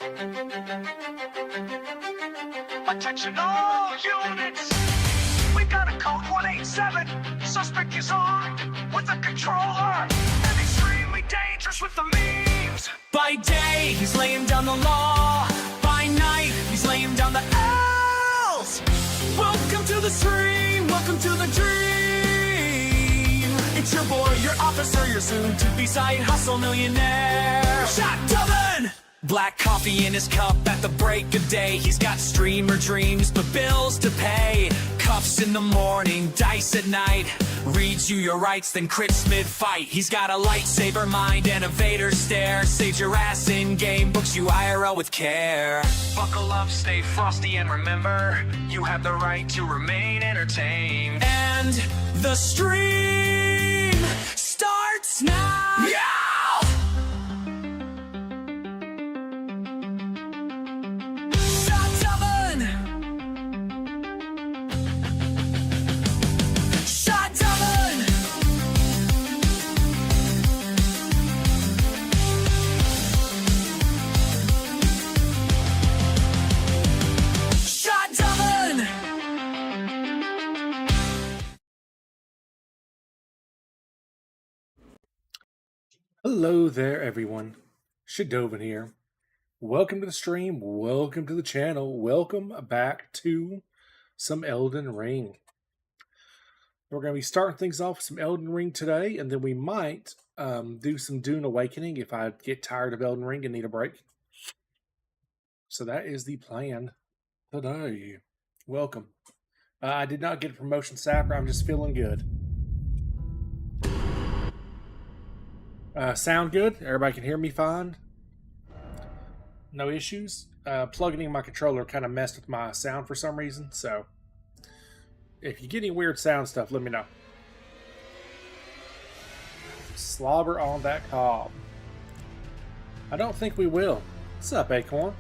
Attention all units! We've got a code 187. Suspect is armed with a controller and extremely dangerous with the memes. By day, he's laying down the law. By night, he's laying down the L's. Welcome to the stream. Welcome to the dream. It's your boy, your officer, your soon-to-be side hustle millionaire. Shot Dublin! Black coffee in his cup at the break of day. He's got streamer dreams, but bills to pay. Cuffs in the morning, dice at night. Reads you your rights, then crits mid-fight. He's got a lightsaber mind and a Vader stare. Saves your ass in-game, books you IRL with care. Buckle up, stay frosty, and remember, you have the right to remain entertained. And the stream starts now! Yeah! Hello there, everyone. Shadovin here. Welcome to the stream. Welcome to the channel. Welcome back to some Elden Ring. We're going to be starting things off with some Elden Ring today, and then we might do some Dune Awakening if I get tired of Elden Ring and need a break. So that is the plan today. Welcome. I did not get a promotion sapper. I'm just feeling good. Sound good? Everybody can hear me fine? No issues? Plugging in my controller kind of messed with my sound for some reason, so if you get any weird sound stuff, let me know. Slobber on that cob. I don't think we will. What's up, Acorn?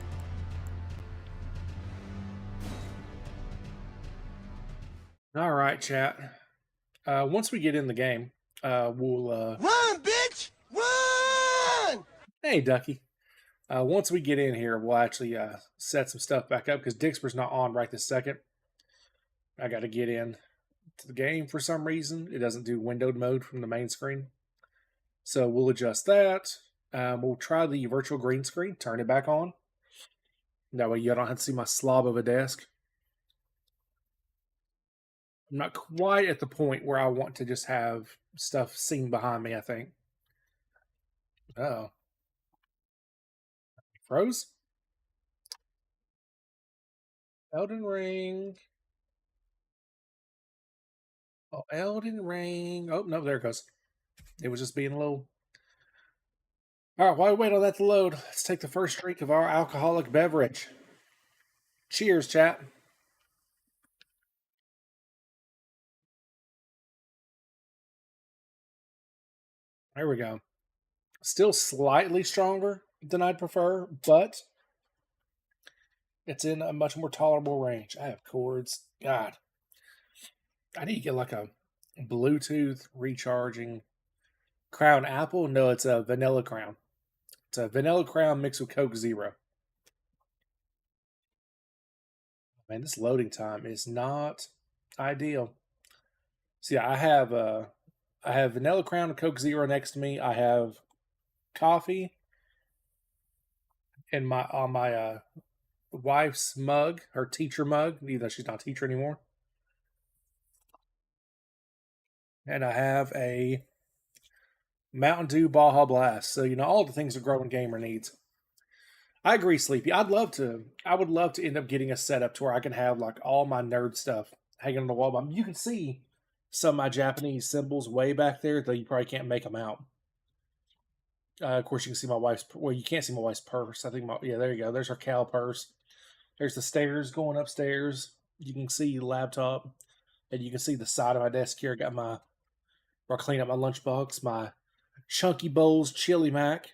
Alright, chat. Once we get in the game, we'll... Run, bitch! Run! Hey, Ducky. Once we get in here, we'll actually set some stuff back up because Dixper's not on right this second. I got to get in to the game for some reason. It doesn't do windowed mode from the main screen. So we'll adjust that. We'll try the virtual green screen, turn it back on. That way you don't have to see my slob of a desk. I'm not quite at the point where I want to just have stuff seen behind me, I think. Oh. Froze? Elden Ring. Oh, Elden Ring. Oh, no, there it goes. It was just being a little... Alright, while we wait on that to load, let's take the first drink of our alcoholic beverage. Cheers, chat. There we go. Still slightly stronger than I'd prefer, but it's in a much more tolerable range. I have cords. God. I need to get like a Bluetooth recharging Crown Apple. No, it's a Vanilla Crown. It's a Vanilla Crown mixed with Coke Zero. Man, this loading time is not ideal. See, I have Vanilla Crown and Coke Zero next to me. I have coffee in on my wife's mug, her teacher mug, even though she's not a teacher anymore. And I have a Mountain Dew Baja Blast. So, you know, all the things a growing gamer needs. I agree, Sleepy. I would love to end up getting a setup to where I can have like all my nerd stuff hanging on the wall. You can see some of my Japanese symbols way back there, though you probably can't make them out. Of course, you can see my wife's... Well, you can't see my wife's purse. I think yeah, there you go. There's her Cal purse. There's the stairs going upstairs. You can see the laptop. And you can see the side of my desk here. I got my... Where I clean up my lunchbox. My Chunky Bowls Chili Mac.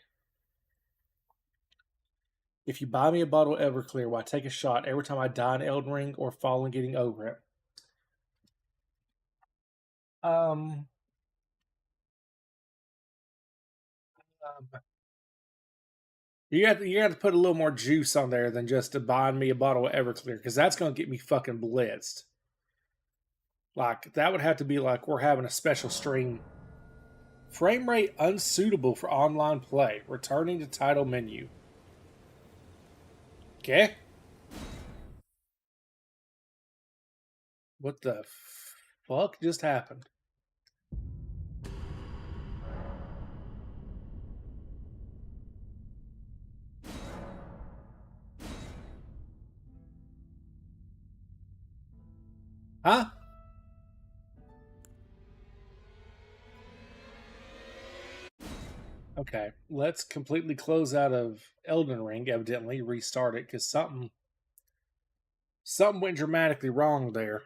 If you buy me a bottle of Everclear, will I take a shot every time I die in Elden Ring or fall in getting over it? You have to put a little more juice on there than just to buy me a bottle of Everclear, because that's going to get me fucking blitzed. Like, that would have to be like we're having a special stream. Frame rate unsuitable for online play. Returning to title menu. Okay. What the fuck just happened? Huh? Okay, let's completely close out of Elden Ring, evidently, restart it, because something went dramatically wrong there.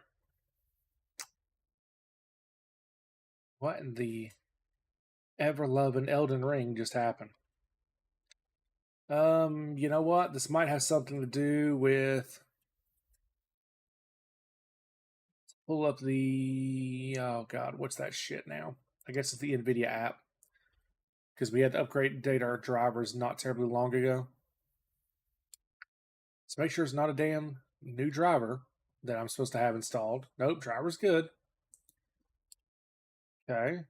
What in the ever-loving Elden Ring just happened? You know what? This might have something to do with... Pull up the... Oh, God, what's that shit now? I guess it's the NVIDIA app. Because we had to update our drivers not terribly long ago. So make sure it's not a damn new driver that I'm supposed to have installed. Nope, driver's good. Okay.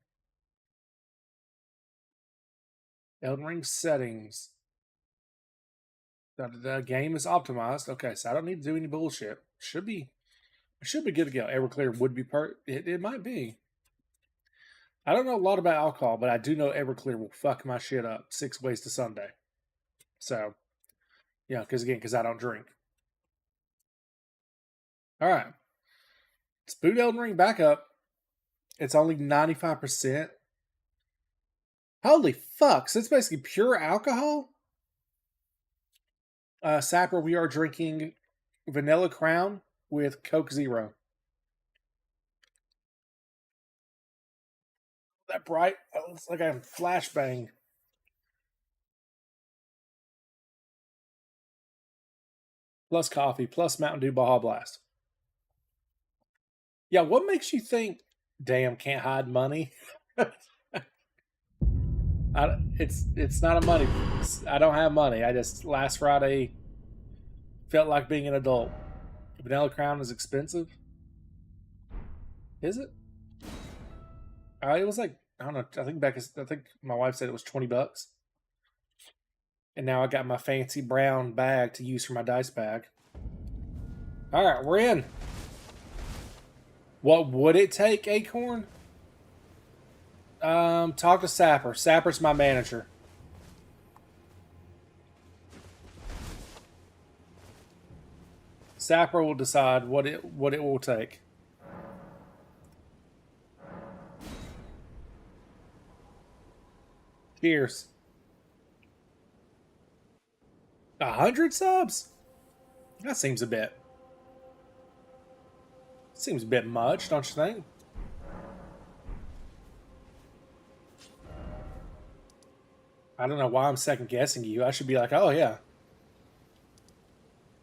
Elden Ring settings. The game is optimized. Okay, so I don't need to do any bullshit. Should be good to go. Everclear would be it might be. I don't know a lot about alcohol, but I do know Everclear will fuck my shit up 6 ways to Sunday. So, yeah, because I don't drink. All right. Let's boot Elden Ring back up. It's only 95%. Holy fuck. So it's basically pure alcohol? Sapper, we are drinking Vanilla Crown with Coke Zero. That bright, it's like a flashbang. Plus coffee, plus Mountain Dew Baja Blast. Yeah, what makes you think, damn, can't hide money? It's not a money. I don't have money. I just, last Friday, felt like being an adult. Vanilla Crown is expensive. Is it? It was like, I don't know. I think my wife said it was $20. And now I got my fancy brown bag to use for my dice bag. All right, we're in. What would it take, Acorn? Talk to Sapper. Sapper's my manager. Sapper will decide what it will take. Cheers. 100 subs? That seems a bit much, don't you think? I don't know why I'm second guessing you. I should be like, oh yeah.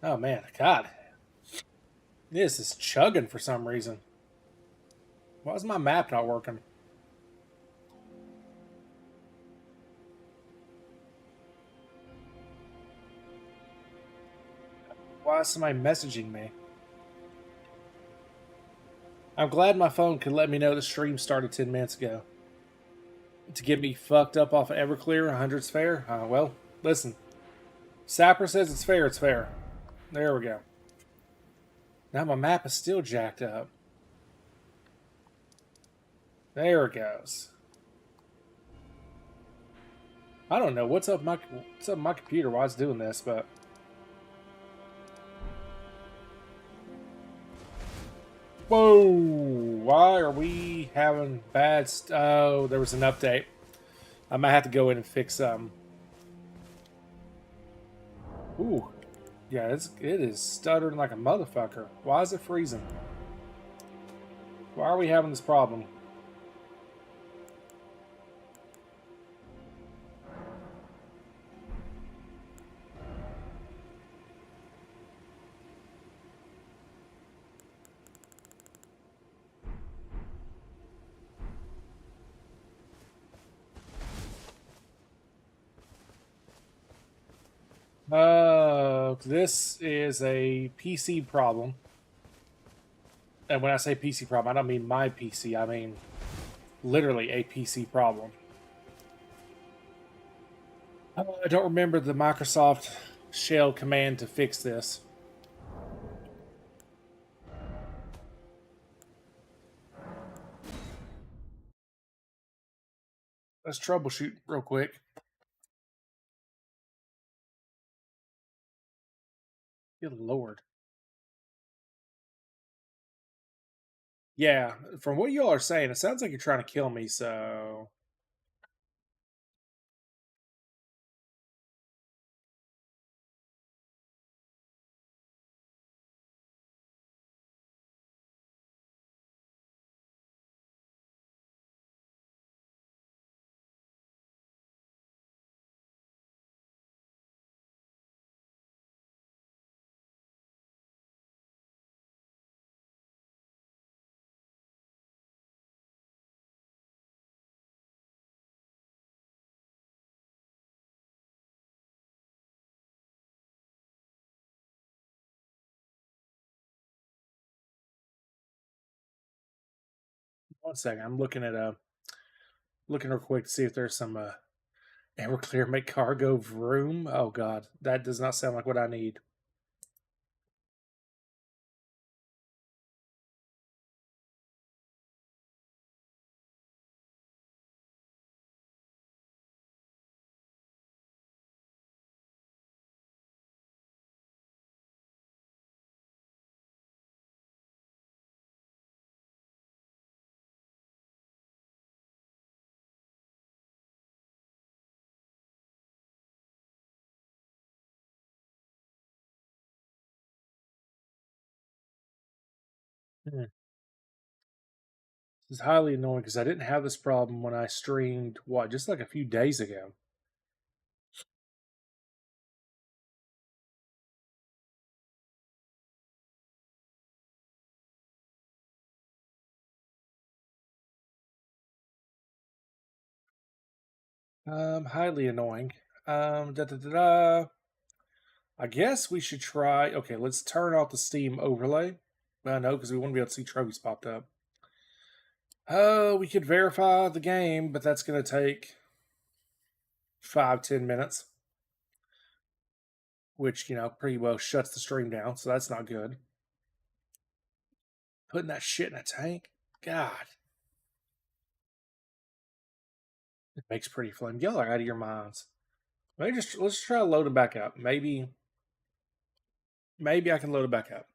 Oh man, God. This is chugging for some reason. Why is my map not working? Why is somebody messaging me? I'm glad my phone could let me know the stream started 10 minutes ago. To get me fucked up off of Everclear, 100's fair? Well, listen. Sapper says it's fair, it's fair. There we go. Now my map is still jacked up. There it goes. I don't know what's up my computer, why it's doing this, but... Whoa! Why are we having bad oh, there was an update. I might have to go in and fix some. Ooh. Yeah, it is stuttering like a motherfucker. Why is it freezing? Why are we having this problem? This is a PC problem. And when I say PC problem, I don't mean my PC. I mean literally a PC problem. I don't remember the Microsoft shell command to fix this. Let's troubleshoot real quick. Good Lord. Yeah, from what y'all are saying, it sounds like you're trying to kill me, so... One second, I'm looking at looking real quick to see if there's some Everclear make cargo vroom. Oh god, that does not sound like what I need. Hmm. This is highly annoying because I didn't have this problem when I streamed, what, just like a few days ago. Highly annoying. Da da da da. I guess we should try. Okay, let's turn off the Steam overlay. No, because we wouldn't be able to see trophies popped up. We could verify the game, but that's going to take 5-10 minutes, which, pretty well shuts the stream down, so that's not good. Putting that shit in a tank? God. It makes pretty flame. Y'all are out of your minds. Let's try to load it back up. Maybe I can load it back up.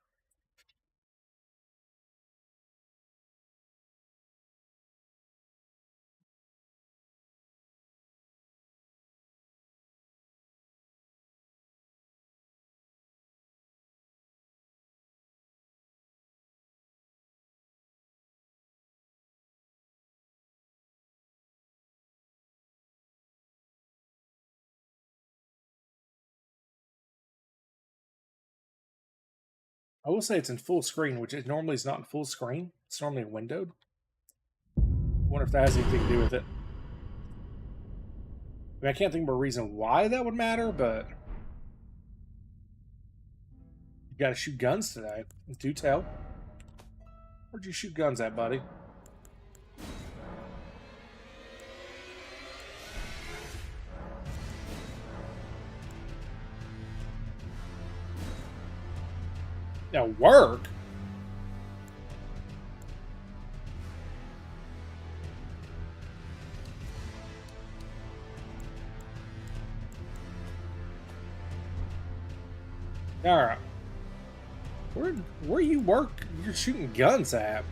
I will say it's in full screen, which it normally is not in full screen. It's normally windowed. I wonder if that has anything to do with it. I mean, I can't think of a reason why that would matter, but you gotta shoot guns today. Do tell. Where'd you shoot guns at, buddy? Now work? Alright. Where you work? You're shooting guns at?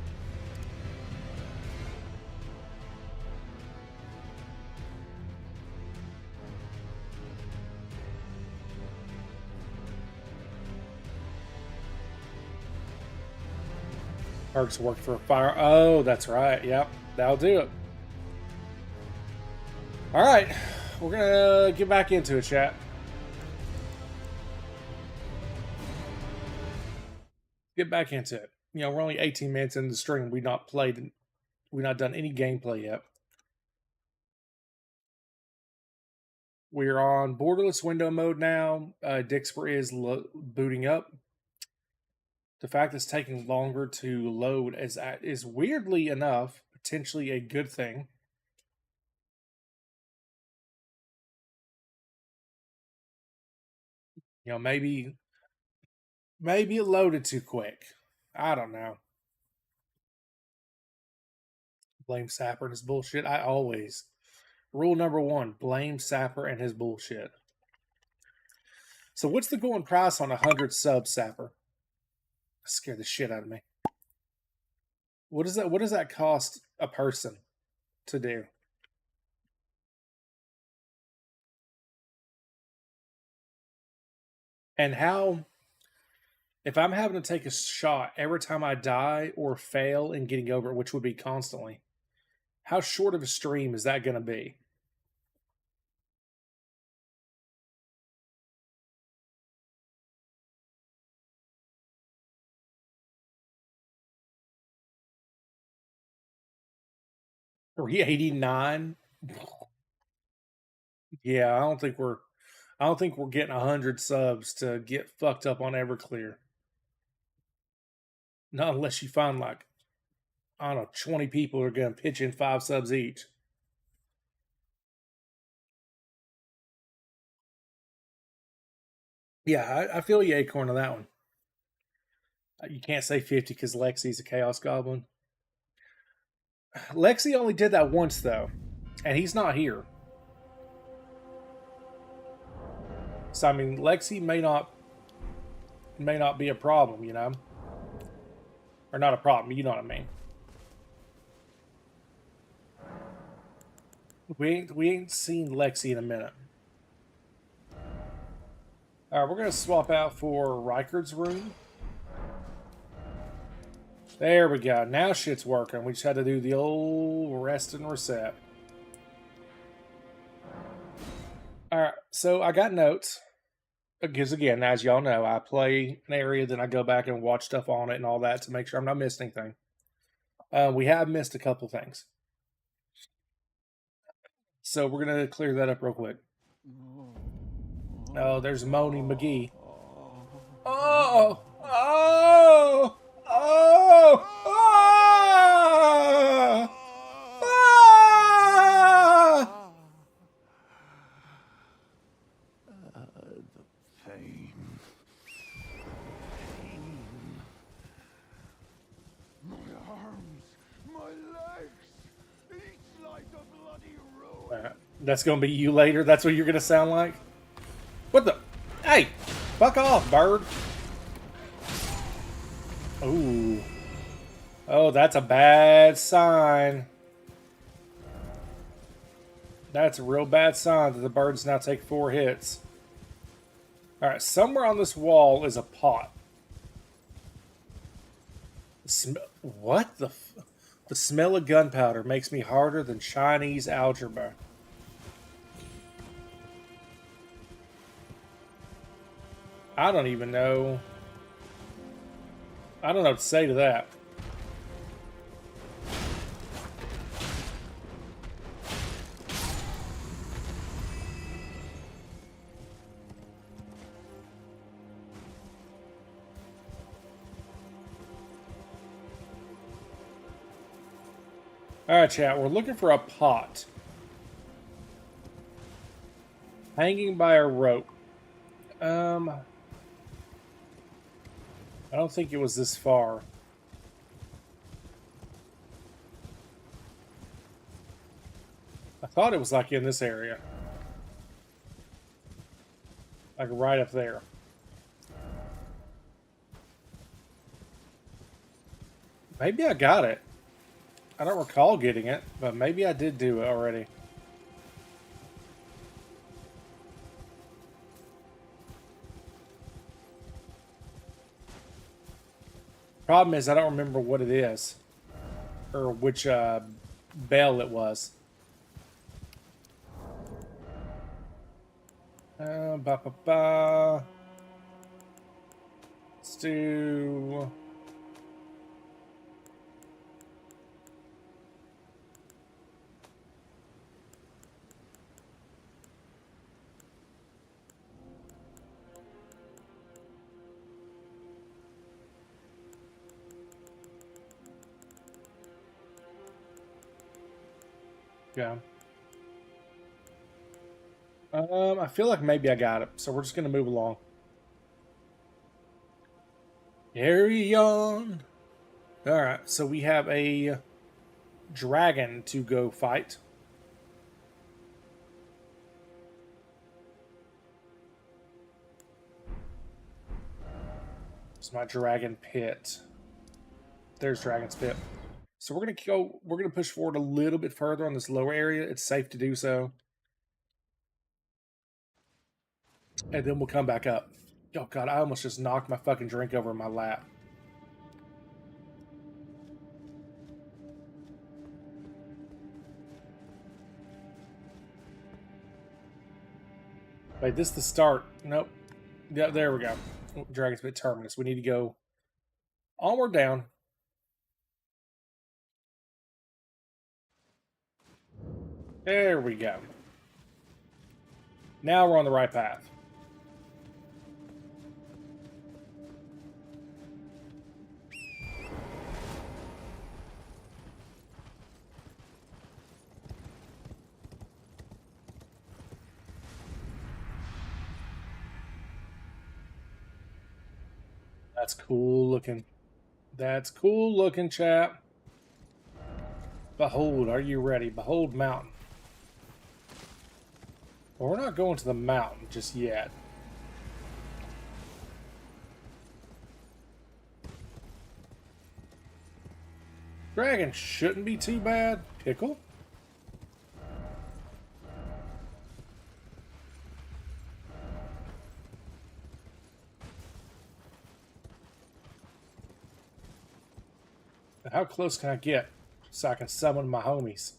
Perks work for a fire. Oh, that's right. Yep, that'll do it. Alright. We're gonna get back into it, chat. Get back into it. We're only 18 minutes into the stream. We've not done any gameplay yet. We're on borderless window mode now. Dixper is booting up. The fact it's taking longer to load is weirdly enough potentially a good thing. You know, maybe it loaded too quick. I don't know. Blame Sapper and his bullshit. I always. Rule number 1, blame Sapper and his bullshit. So what's the going price on 100 subs, Sapper? That scared the shit out of me. What does that cost a person to do? And how, if I'm having to take a shot every time I die or fail in getting over it, which would be constantly, how short of a stream is that going to be? $389? Yeah, I don't think we're getting 100 subs to get fucked up on Everclear. Not unless you find like, I don't know, 20 people are going to pitch in 5 subs each. Yeah, I feel you, Acorn, on that one. You can't say 50 because Lexi's a Chaos Goblin. Lexi only did that once, though, and he's not here. So, I mean, Lexi may not be a problem, you know? Or not a problem, you know what I mean. We ain't seen Lexi in a minute. Alright, we're going to swap out for Rikard's room. There we go. Now shit's working. We just had to do the old rest and reset. Alright, so I got notes. Because again, as y'all know, I play an area, then I go back and watch stuff on it and all that to make sure I'm not missing anything. We have missed a couple things. So we're going to clear that up real quick. Oh, there's Moni McGee. Oh! Oh! Oh! Oh! Oh! The pain. My arms, my legs, each like a bloody ruin. That's going to be you later? That's what you're going to sound like? What the? Hey! Fuck off, bird! Ooh. Oh, that's a bad sign. That's a real bad sign that the birds now take 4 hits. Alright, somewhere on this wall is a pot. What the? The smell of gunpowder makes me harder than Chinese algebra. I don't even know. I don't know what to say to that. Alright, chat, we're looking for a pot. Hanging by a rope. I don't think it was this far. I thought it was like in this area. Like right up there. Maybe I got it. I don't recall getting it, but maybe I did do it already. Problem is, I don't remember what it is. Or which bell it was. Let's do... Yeah. I feel like maybe I got it, so we're just gonna move along. Carry on. All right, so we have a dragon to go fight. It's my dragon pit. There's Dragon's Pit. So we're gonna push forward a little bit further on this lower area. It's safe to do so. And then we'll come back up. Oh god, I almost just knocked my fucking drink over in my lap. Wait, this is the start. Nope. Yeah, there we go. Dragon's Pit Terminus. We need to go onward down. There we go. Now we're on the right path. That's cool looking. That's cool looking, chap. Behold, are you ready? Behold mountain. Well, we're not going to the mountain just yet. Dragon shouldn't be too bad. Pickle? How close can I get so I can summon my homies?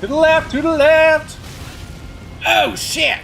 To the left, to the left! Oh, shit!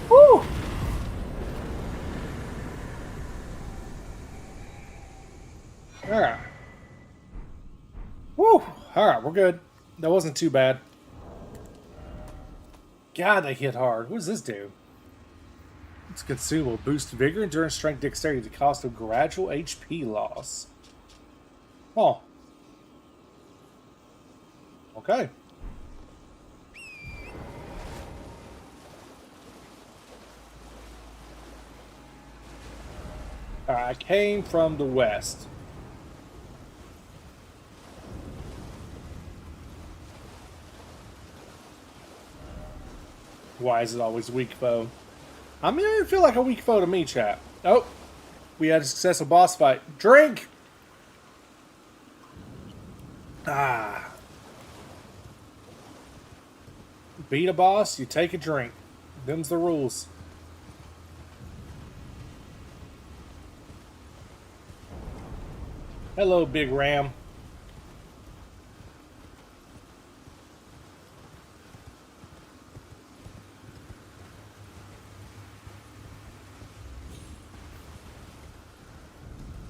Woo! Alright. Woo! Alright, we're good. That wasn't too bad. God, they hit hard. What does this do? It's consumable. Boost vigor, endurance, strength, dexterity at the cost of gradual HP loss. Oh. Okay. I came from the west. Why is it always weak foe? I mean, I feel like a weak foe to me, chat. Oh, we had a successful boss fight. Drink! Ah. Beat a boss, you take a drink. Them's the rules. Hello, Big Ram.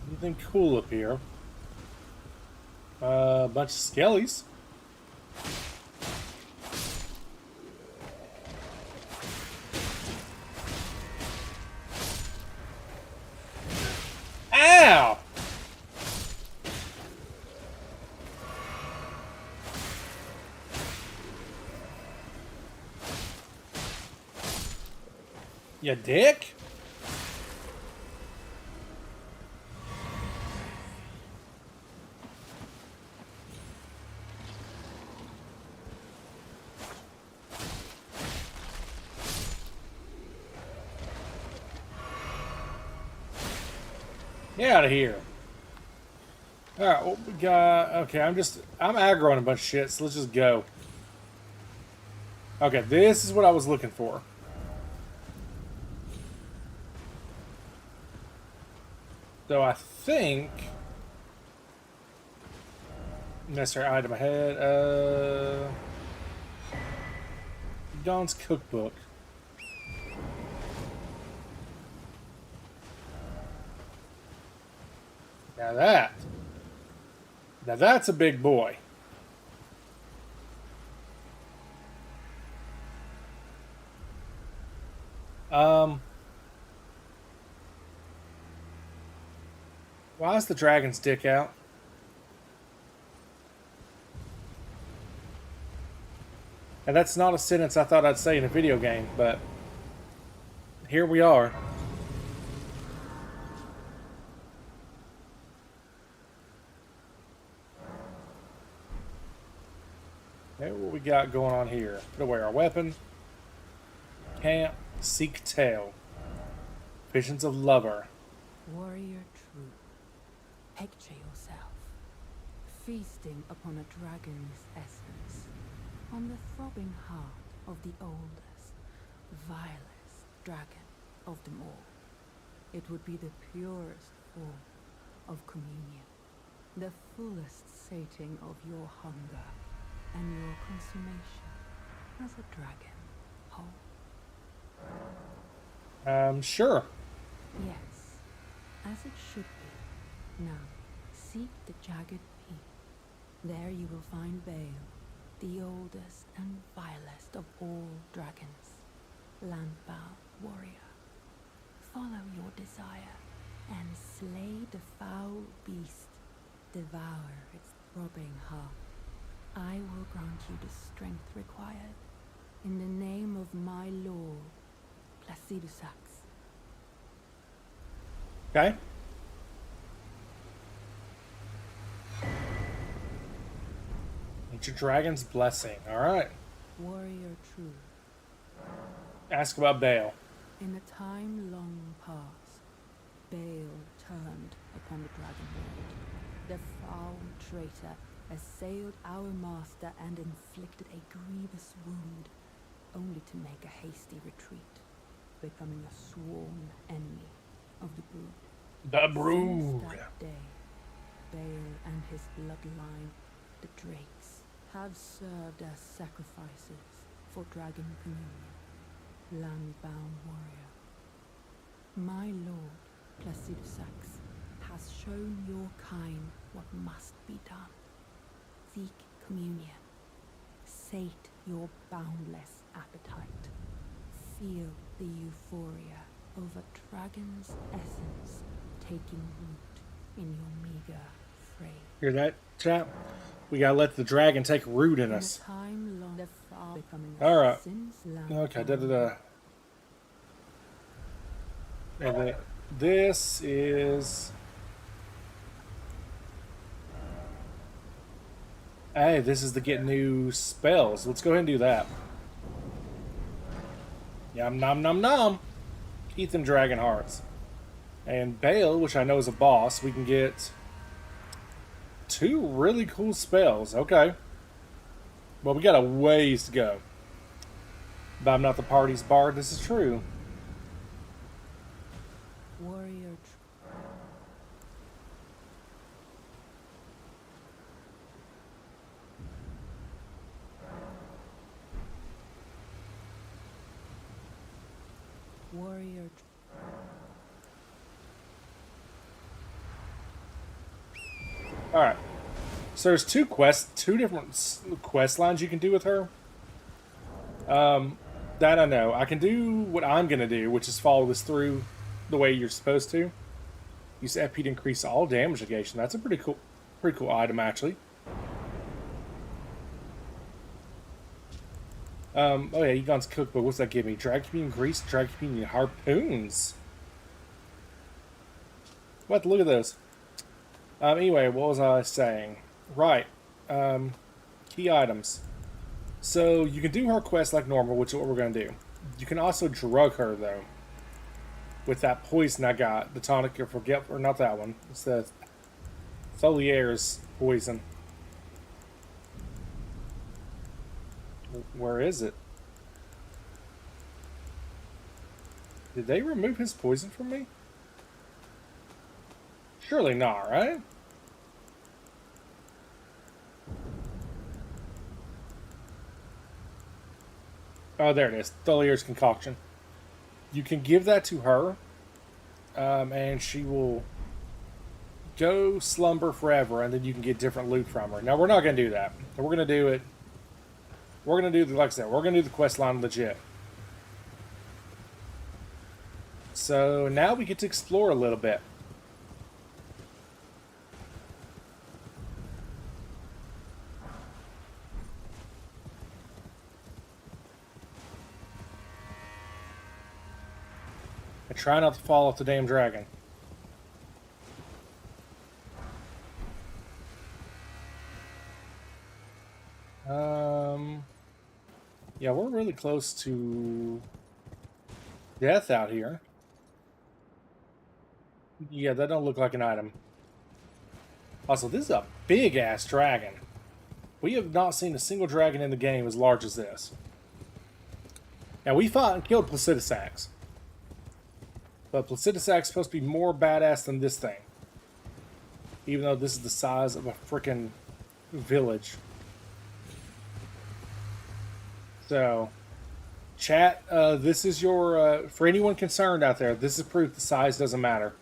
Anything cool up here? A bunch of skellies. Ow! You dick? Get out of here. Alright, what we got? Okay, I'm aggroing a bunch of shit, so let's just go. Okay, this is what I was looking for. So I think... necessary item ahead. Dawn's cookbook. Now that's a big boy. Why is the dragon's dick out? And that's not a sentence I thought I'd say in a video game, but here we are. Okay, what we got going on here? Put away our weapon. Camp, seek tale. Visions of lover. Warrior true, picture yourself feasting upon a dragon's essence, on the throbbing heart of the oldest, vilest dragon of them all. It would be the purest form of communion, the fullest sating of your hunger and your consummation as a dragon whole. Sure. Yes, as it should be. Now, seek the jagged peak. There you will find Bale, the oldest and vilest of all dragons, landbound warrior. Follow your desire and slay the foul beast. Devour its throbbing heart. I will grant you the strength required. In the name of my lord, Placidusax. Okay. Ancient Dragon's Blessing. Alright. Warrior true. Ask about Bale. In a time long past, Bale turned upon the Dragon Lord. The foul traitor assailed our master and inflicted a grievous wound, only to make a hasty retreat, becoming a sworn enemy of the Brood. The Brood. Since that day, Bale and his bloodline, the Drakes, have served as sacrifices for Dragon Communion, landbound warrior. My lord, Placidusax, has shown your kind what must be done. Seek communion. Sate your boundless appetite. Feel the euphoria of a dragon's essence taking root in your meager frame. Hear that, chap? We gotta let the dragon take root in In a us. time long, the far becoming a Alright. sin's land Okay, bound And then this is... Hey, this is to get new spells. Let's go ahead and do that. Yum nom nom nom. Eat them dragon hearts. And Bale, which I know is a boss, we can get 2 really cool spells. Okay. Well, we got a ways to go. But I'm not the party's bard, this is true. warrior warrior. All right. So there's two different quest lines you can do with her. That I know. I can do what I'm gonna do, which is follow this through the way you're supposed to. Use FP to increase all damage negation. That's a pretty cool item actually. Oh yeah, Egon's cookbook. What's that give me? Drag communion grease, drag communion harpoons. What? Look at those. Anyway, what was I saying? Right. Key items. So you can do her quest like normal, which is what we're going to do. You can also drug her though, with that poison I got, the tonic or not that one. It's the Folier's poison. Where is it? Did they remove his poison from me? Surely not, right? Oh, there it is. Tholier's concoction. You can give that to her, and she will go slumber forever, and then you can get different loot from her. Now, we're not going to do that. We're going to do it. We're going to do, like I said, we're going to do the quest line legit. So now we get to explore a little bit. And try not to fall off the damn dragon. Yeah, we're really close to death out here. Yeah, that don't look like an item. Also, this is a big-ass dragon. We have not seen a single dragon in the game as large as this. Now, we fought and killed Placidusax. But Placidusax is supposed to be more badass than this thing. Even though this is the size of a freaking village. So, chat, this is your, for anyone concerned out there, this is proof the size doesn't matter.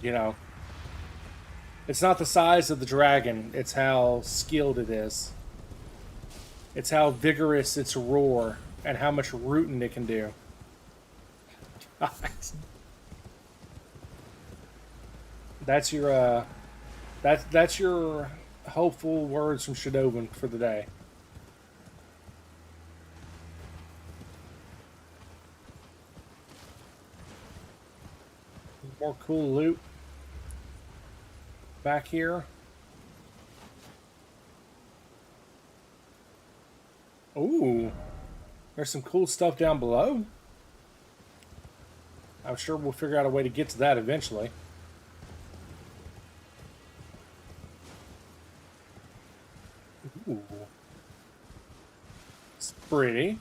You know, it's not the size of the dragon, it's how skilled it is. It's how vigorous its roar, and how much rooting it can do. That's your, that's your hopeful words from Shadowban for the day. More cool loot back here. Ooh, there's some cool stuff down below. I'm sure we'll figure out a way to get to that eventually. Ooh. It's pretty.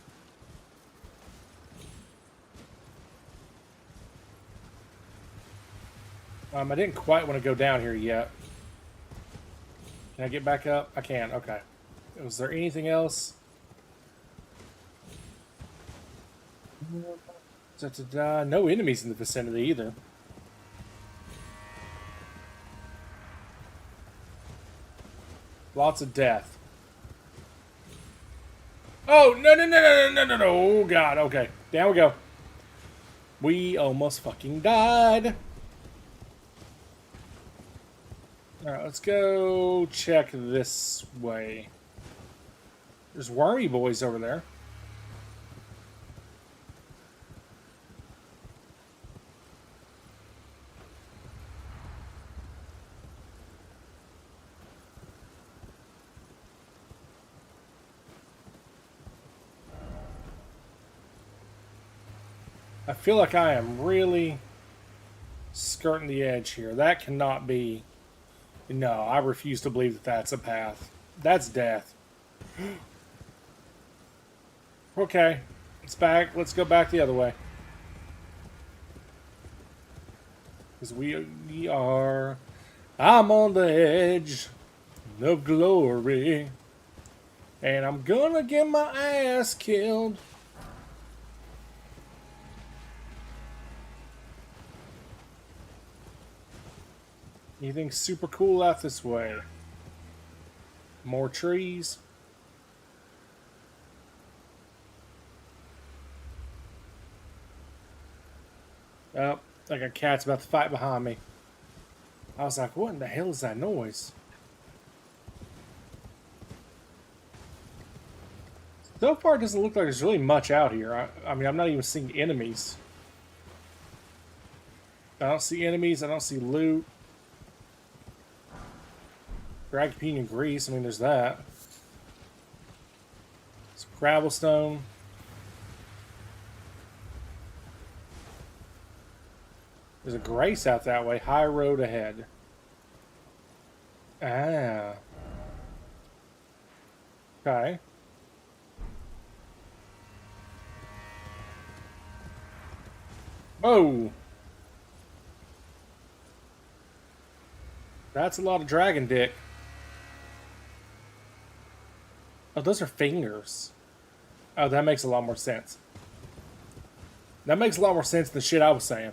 I didn't quite want to go down here yet. Can I get back up? I can, okay. Was there anything else? No enemies in the vicinity either. Lots of death. Oh, no, no, no, no, no, no, no. Oh, God, okay. Down we go. We almost fucking died. Alright, let's go check this way. There's wormy boys over there. I feel like I am really skirting the edge here. That cannot be... No, I refuse to believe that that's a path. That's death. Okay, it's back. Let's go back the other way. Because we are... I'm on the edge of glory. And I'm gonna get my ass killed. Anything super cool out this way? More trees. Oh, like a cat's about to fight behind me. I was like, what in the hell is that noise? So far, it doesn't look like there's really much out here. I mean, I'm not even seeing enemies. I don't see enemies. I don't see loot. Dragapine and grease. I mean, there's that. Some Gravelstone. There's a grace out that way. High road ahead. Ah. Okay. Whoa. That's a lot of dragon dick. Oh, those are fingers. Oh, that makes a lot more sense. That makes a lot more sense than shit I was saying.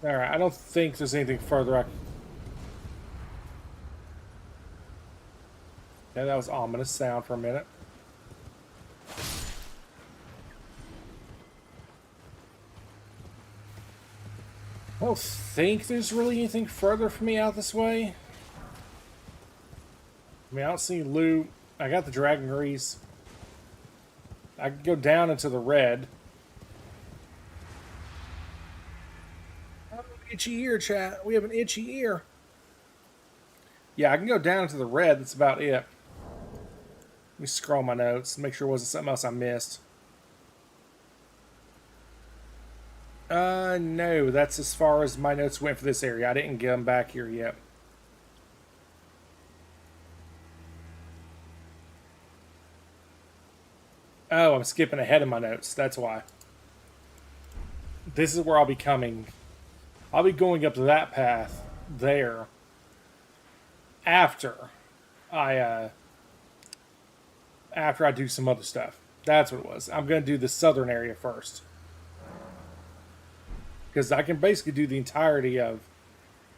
Alright, I don't think there's anything further I can... Yeah, that was ominous sound for a minute. I don't think there's really anything further for me out this way. I mean, I don't see loot. I got the dragon grease. I can go down into the red. Oh, itchy ear, chat. We have an itchy ear. Yeah, I can go down into the red. That's about it. Let me scroll my notes. Make sure it wasn't something else I missed. No. That's as far as my notes went for this area. I didn't get them back here yet. Oh, I'm skipping ahead of my notes. That's why. This is where I'll be coming. I'll be going up to that path there after I do some other stuff. That's what it was. I'm going to do the southern area first. Because I can basically do the entirety of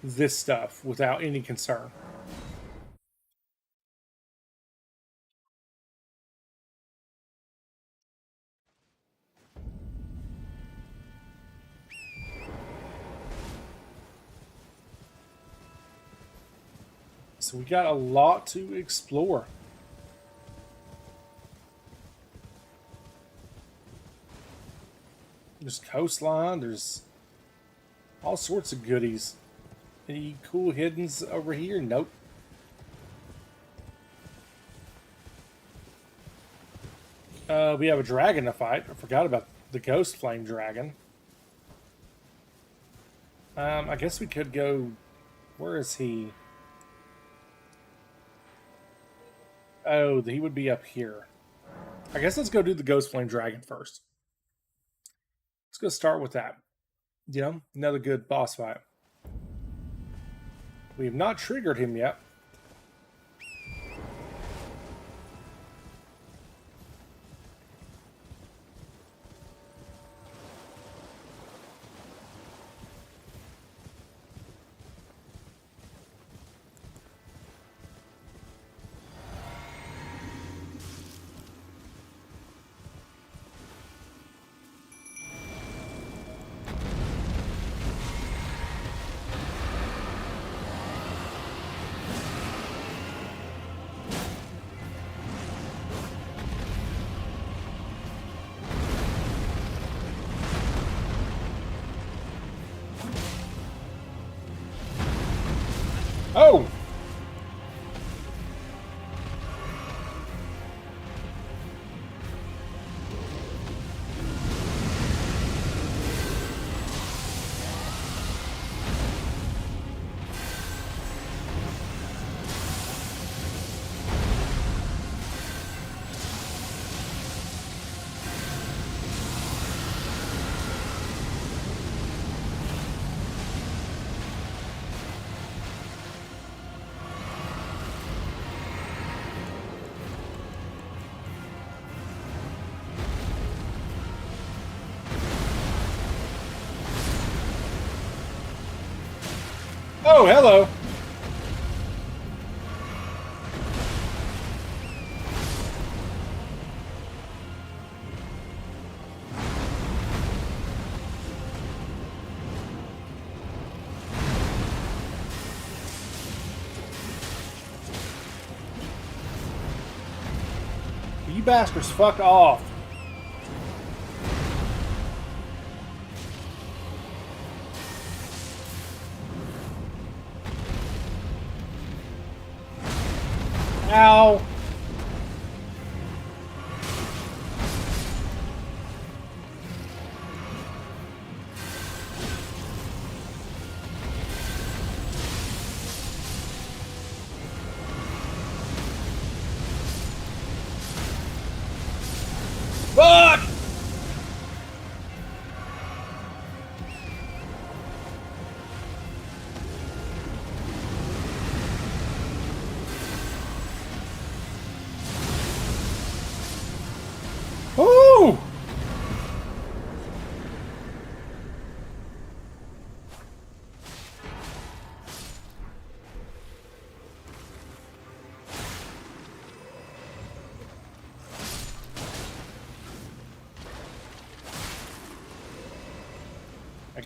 this stuff without any concern. So we got a lot to explore. There's coastline, there's all sorts of goodies. Any cool hiddens over here? Nope. We have a dragon to fight. I forgot about the ghost flame dragon. I guess we could go... Where is he? Oh, he would be up here. I guess let's go do the ghost flame dragon first. Let's go start with that. You know, another good boss fight. We have not triggered him yet. Oh! Oh, hello. You bastards fuck off. Ow. Fuck! Ooh!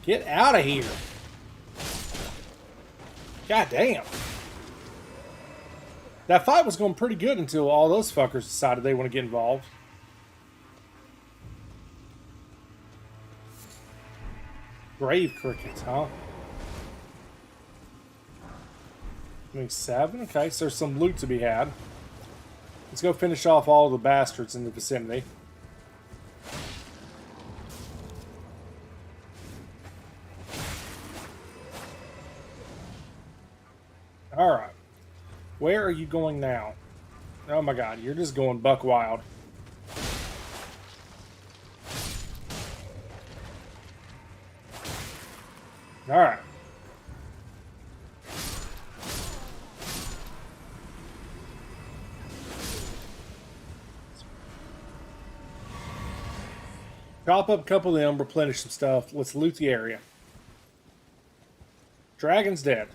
Get out of here. God damn. That fight was going pretty good until all those fuckers decided they want to get involved. Grave crickets, huh? I mean, 7? Okay, so there's some loot to be had. Let's go finish off all the bastards in the vicinity. Alright. Where are you going now? Oh my god, you're just going buck wild. Alright. Chop up a couple of them, replenish some stuff. Let's loot the area. Dragon's dead.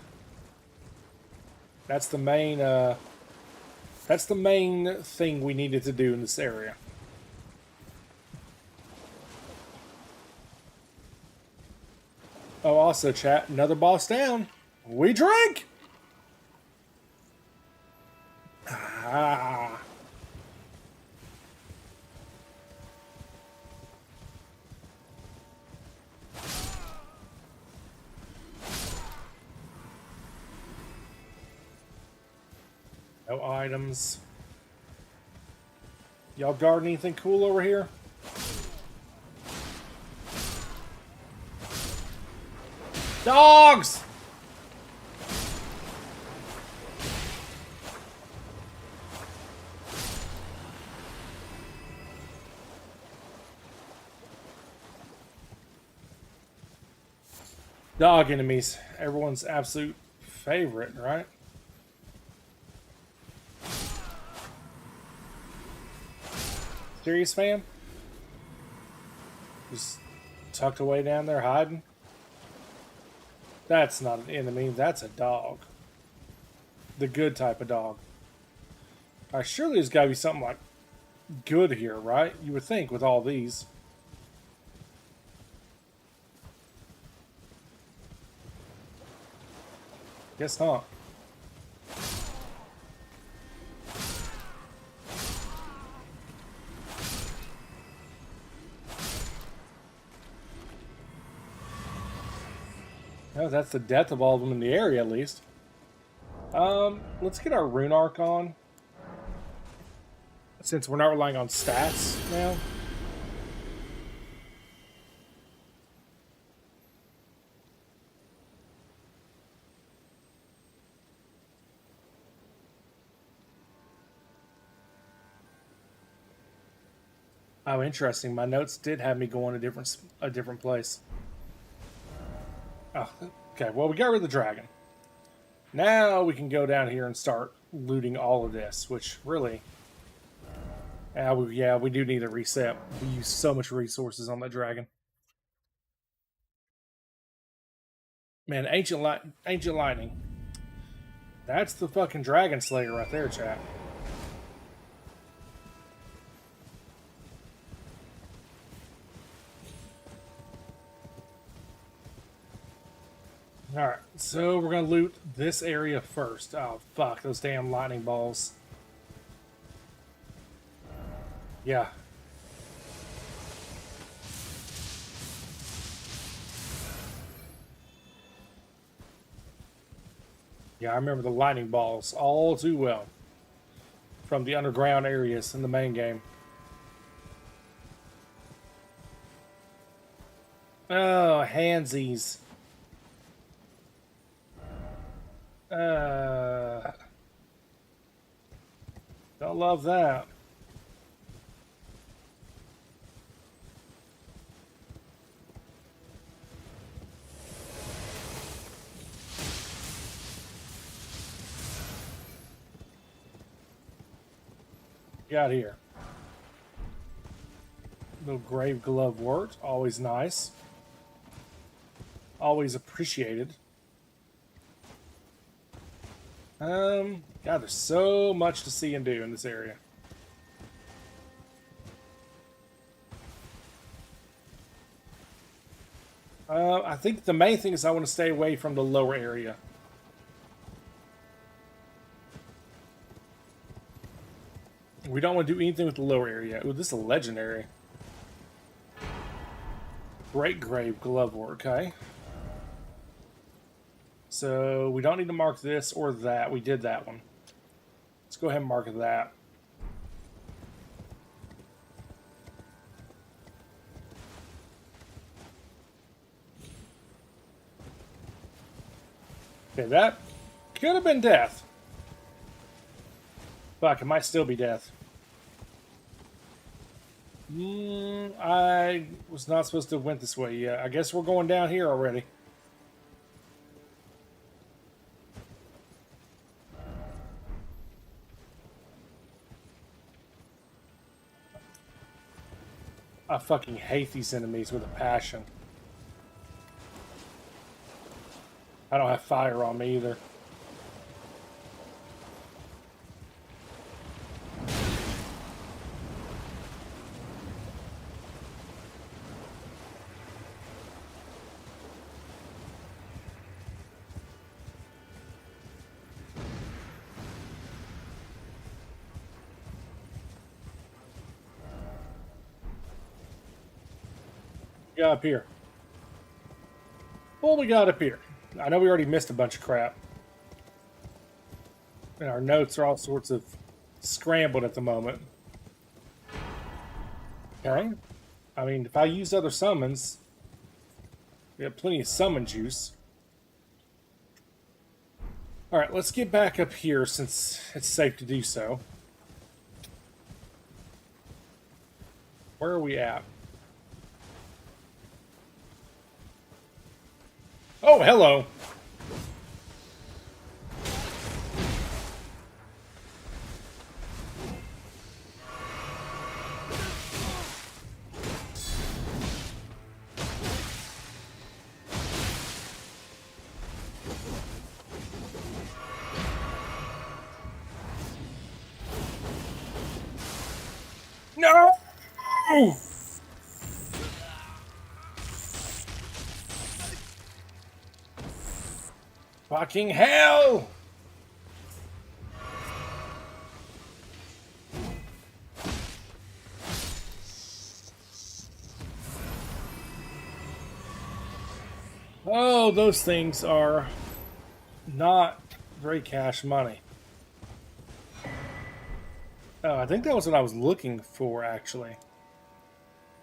That's the main thing we needed to do in this area. Oh, also, chat, another boss down. We drink! Ah. No items. Y'all guard anything cool over here? Dogs! Dog enemies. Everyone's absolute favorite, right? Serious, fam? Just tucked away down there hiding? That's not an enemy, that's a dog. The good type of dog. Surely there's gotta be something like good here, right? You would think with all these. Guess not. Oh, that's the death of all of them in the area, at least. Let's get our rune arc on. Since we're not relying on stats now. Oh, interesting. My notes did have me going a different place. Oh, okay. Well, we got rid of the dragon. Now we can go down here and start looting all of this, which really... yeah, we do need a reset. We use so much resources on that dragon. Man, ancient lightning. That's the fucking dragon slayer right there, chat. Alright, so we're gonna loot this area first. Oh, fuck, those damn lightning balls. Yeah. Yeah, I remember the lightning balls all too well from the underground areas in the main game. Oh, handsies. Don't love that. Got here. Little grave glove wort, always nice. Always appreciated. God, there's so much to see and do in this area. I think the main thing is I want to stay away from the lower area. We don't want to do anything with the lower area. Ooh, this is a legendary. Great grave glove wort, okay. So we don't need to mark this or that. We did that one. Let's go ahead and mark that. Okay, that could have been death. Fuck, it might still be death. I was not supposed to have went this way yet. I guess we're going down here already. I fucking hate these enemies with a passion. I don't have fire on me either. Got up here. What we got up here? I know we already missed a bunch of crap. And our notes are all sorts of scrambled at the moment. Okay. I mean, if I use other summons, we have plenty of summon juice. Alright, let's get back up here since it's safe to do so. Where are we at? Oh, hello. No! Fucking hell! Oh, those things are not very cash money. Oh, I think that was what I was looking for, actually.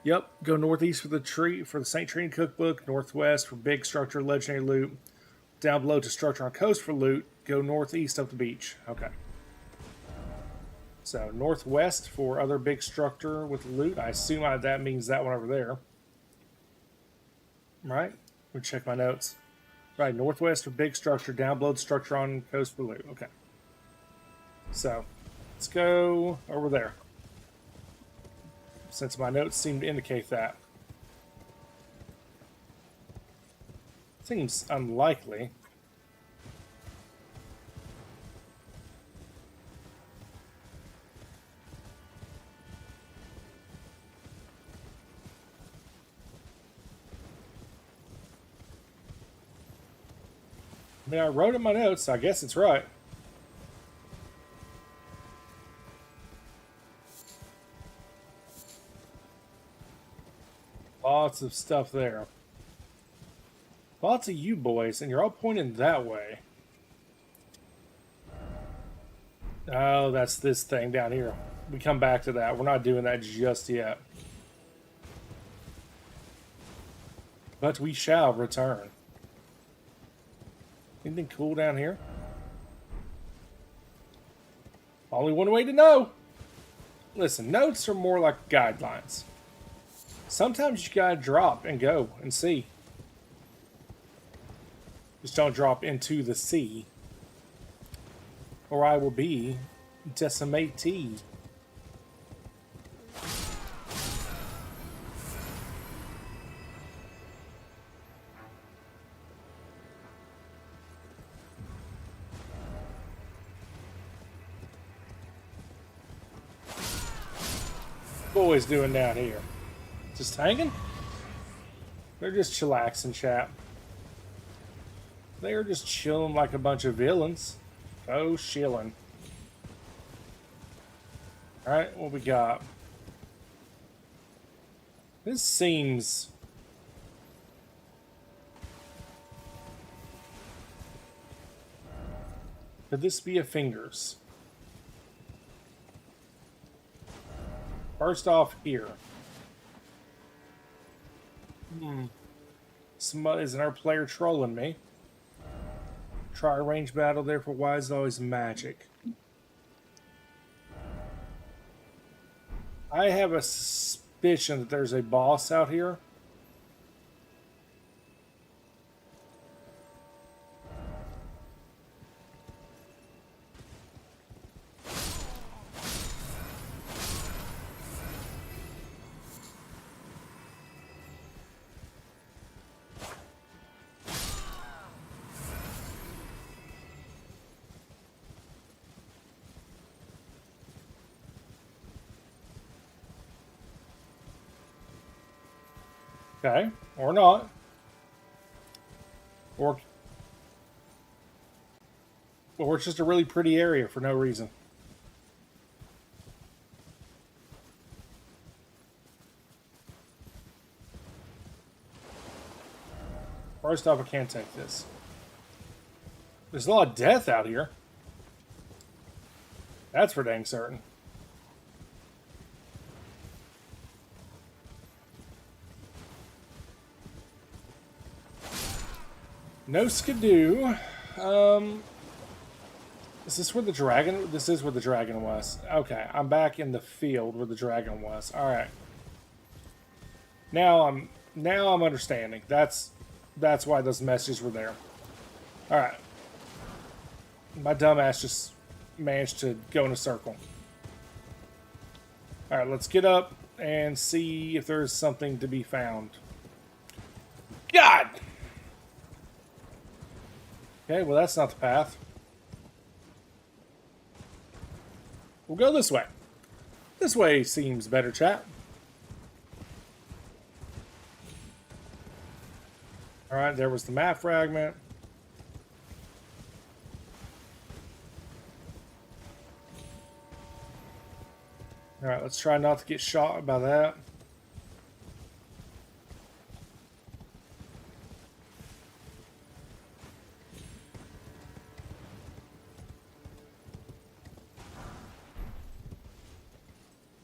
Yep, go northeast for the St. Trina cookbook, northwest for big structure legendary loot, down below to structure on coast for loot, go northeast up the beach. Okay. So, northwest for other big structure with loot. I assume that means that one over there. Right? Let me check my notes. Right, northwest for big structure, down below the structure on coast for loot. Okay. So, let's go over there. Since my notes seem to indicate that. Seems unlikely. I mean, I wrote in my notes, so I guess it's right. Lots of stuff there. Lots of you boys, and you're all pointing that way. Oh, that's this thing down here. We come back to that. We're not doing that just yet. But we shall return. Anything cool down here? Only one way to know. Listen, notes are more like guidelines. Sometimes you gotta drop and go and see. Just don't drop into the sea, or I will be decimated. Boys doing down here? Just hanging? They're just chillaxing, chap. They're just chilling like a bunch of villains. Oh, chilling. Alright, what we got? This seems... Could this be a fingers? First off, here. Isn't our player trolling me? Try a range battle, therefore why is it always magic? I have a suspicion that there's a boss out here. Okay, or not. Or it's just a really pretty area for no reason. First off, I can't take this. There's a lot of death out here. That's for dang certain. No skidoo. Is this where the dragon? This is where the dragon was. Okay, I'm back in the field where the dragon was. All right. Now I'm understanding. That's why those messages were there. All right. My dumbass just managed to go in a circle. All right, let's get up and see if there's something to be found. God. Okay, well that's not the path. We'll go this way. This way seems better, chat. Alright, there was the map fragment. Alright, let's try not to get shot by that.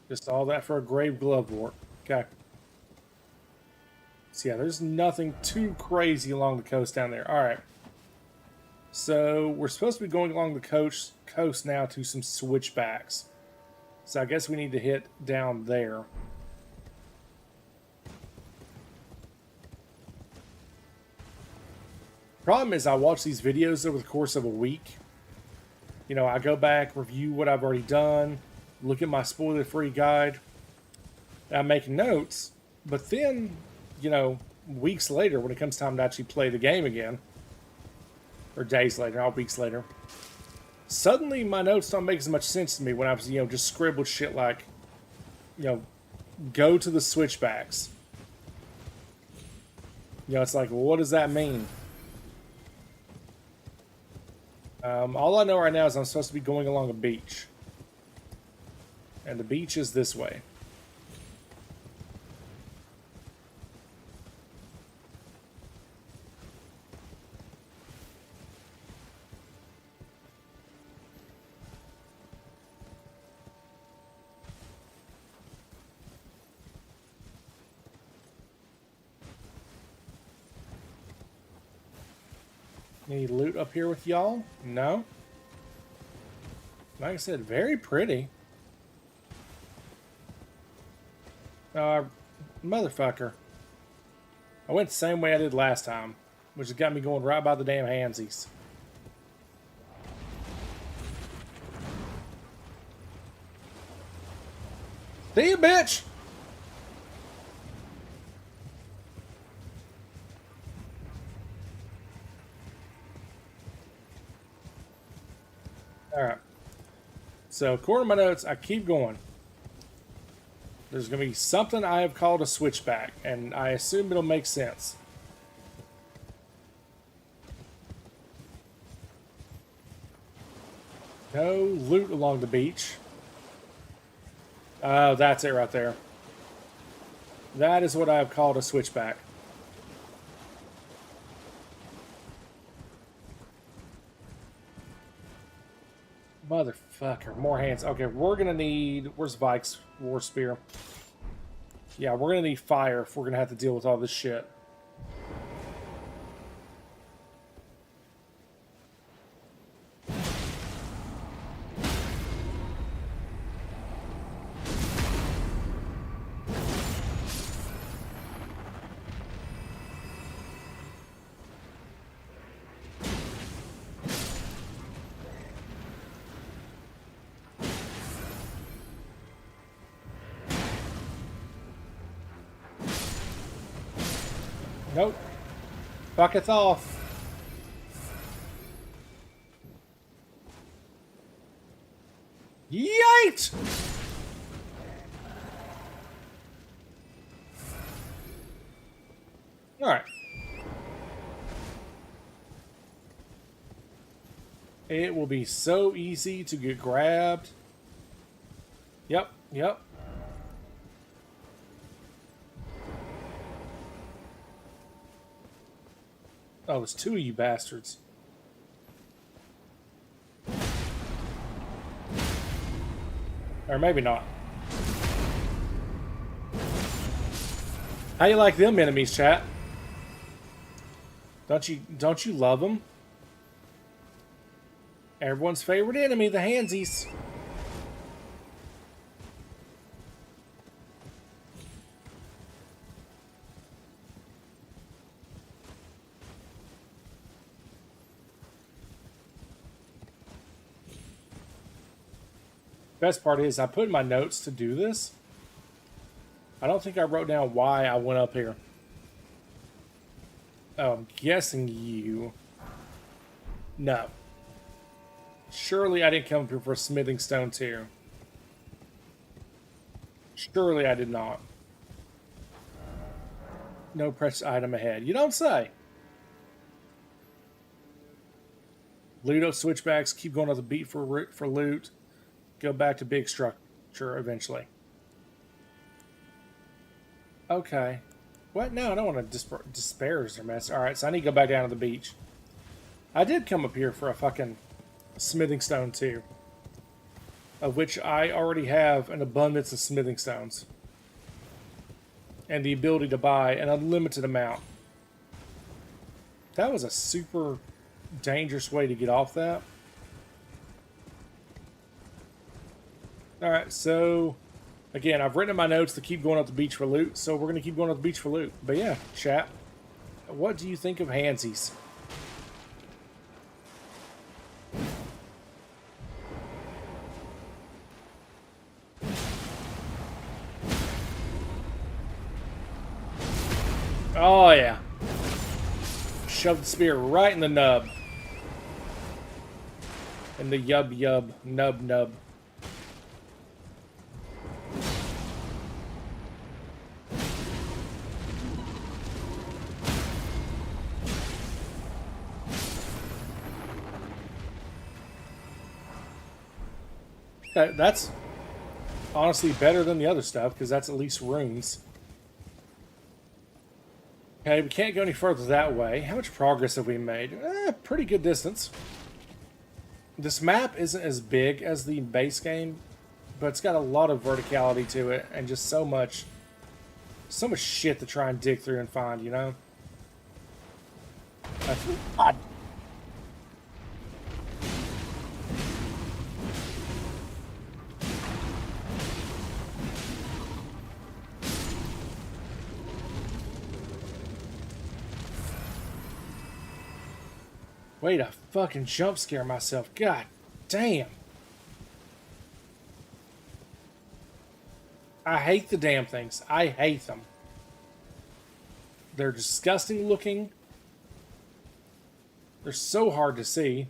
Just all that for a grave glove wart. Okay. So yeah, there's nothing too crazy along the coast down there. Alright. So we're supposed to be going along the coast now to some switchbacks. So I guess we need to hit down there. Problem is I watch these videos over the course of a week. You know, I go back, review what I've already done, look at my spoiler-free guide. I'm making notes, but then, you know, weeks later, when it comes time to actually play the game again, or days later, not weeks later, suddenly my notes don't make as much sense to me when I was, just scribbled shit like, go to the switchbacks. It's like, well, what does that mean? All I know right now is I'm supposed to be going along a beach. And the beach is this way. Any loot up here with y'all? No? Like I said, very pretty. Motherfucker. I went the same way I did last time, which has got me going right by the damn handsies. See you, bitch! Alright. So, according to my notes, I keep going. There's going to be something I have called a switchback, and I assume it'll make sense. No loot along the beach. Oh, that's it right there. That is what I have called a switchback. Motherfucker, more hands. Okay, we're gonna need... Where's Vike's War Spear? Yeah, we're gonna need fire if we're gonna have to deal with all this shit. Nope. Fucketh off. Yeet! Alright. It will be so easy to get grabbed. Yep, yep. Oh, there's two of you bastards. Or maybe not. How you like them enemies, chat? Don't you love them? Everyone's favorite enemy, the handsies. Best part is I put in my notes to do this. I don't think I wrote down why I went up here. Oh, I'm guessing you. No. Surely I didn't come up here for a smithing stone too. Surely I did not. No precious item ahead. You don't say. Loot up switchbacks. Keep going to the beat for loot. Go back to big structure eventually. Okay. What? No, I don't want to disparage their mess. Alright, so I need to go back down to the beach. I did come up here for a fucking smithing stone too. Of which I already have an abundance of smithing stones. And the ability to buy an unlimited amount. That was a super dangerous way to get off that. Alright, so, again, I've written in my notes to keep going up the beach for loot, so we're going to keep going up the beach for loot. But yeah, chat, what do you think of handsies? Oh, yeah. Shove the spear right in the nub. In the yub, nub. Okay, that's honestly better than the other stuff, because that's at least runes. Okay, we can't go any further that way. How much progress have we made? Pretty good distance. This map isn't as big as the base game, but it's got a lot of verticality to it, and just so much shit to try and dig through and find, you know? God. Way to fucking jump scare myself. God damn. I hate the damn things. I hate them. They're disgusting looking. They're so hard to see.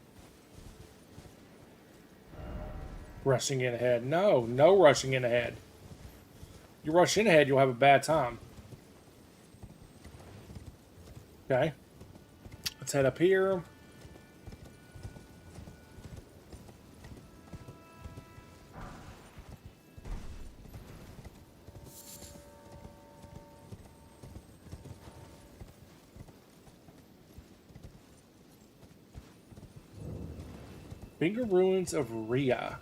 Rushing in ahead. No rushing in ahead. You rush in ahead, you'll have a bad time. Okay. Let's head up here. Finger Ruins of Rhea.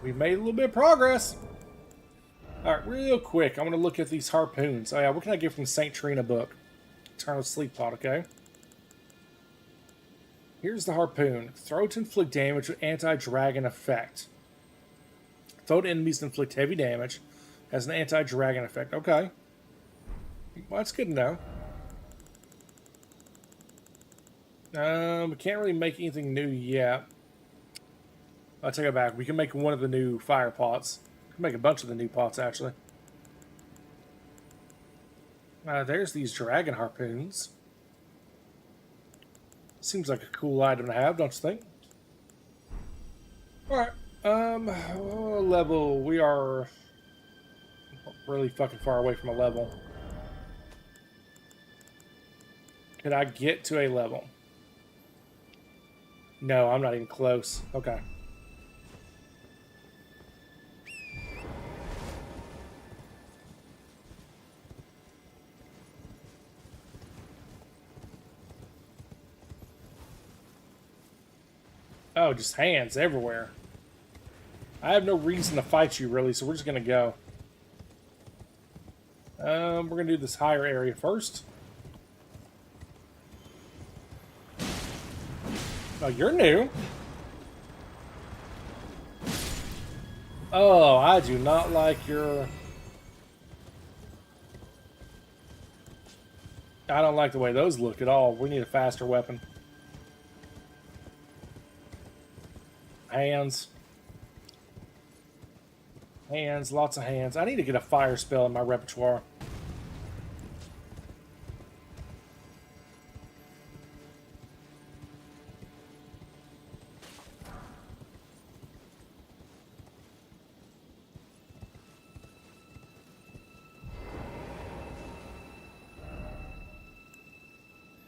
We made a little bit of progress. Alright, real quick, I want to look at these harpoons. Oh yeah, what can I get from St. Trina book? Eternal Sleep Pot, okay. Here's the harpoon. Throw to inflict damage with anti-dragon effect. Throw to enemies to inflict heavy damage. Has an anti-dragon effect. Okay. Well, that's good to know. We can't really make anything new yet. I'll take it back. We can make one of the new fire pots. We can make a bunch of the new pots, actually. There's these dragon harpoons. Seems like a cool item to have, don't you think? Alright. Level. We are really fucking far away from a level. Could I get to a level? No, I'm not even close. Okay. Oh, just hands everywhere. I have no reason to fight you, really, so we're just gonna go. We're gonna do this higher area first. Oh, you're new. Oh, I do not like your... I don't like the way those look at all. We need a faster weapon. Hands. Hands, lots of hands. I need to get a fire spell in my repertoire.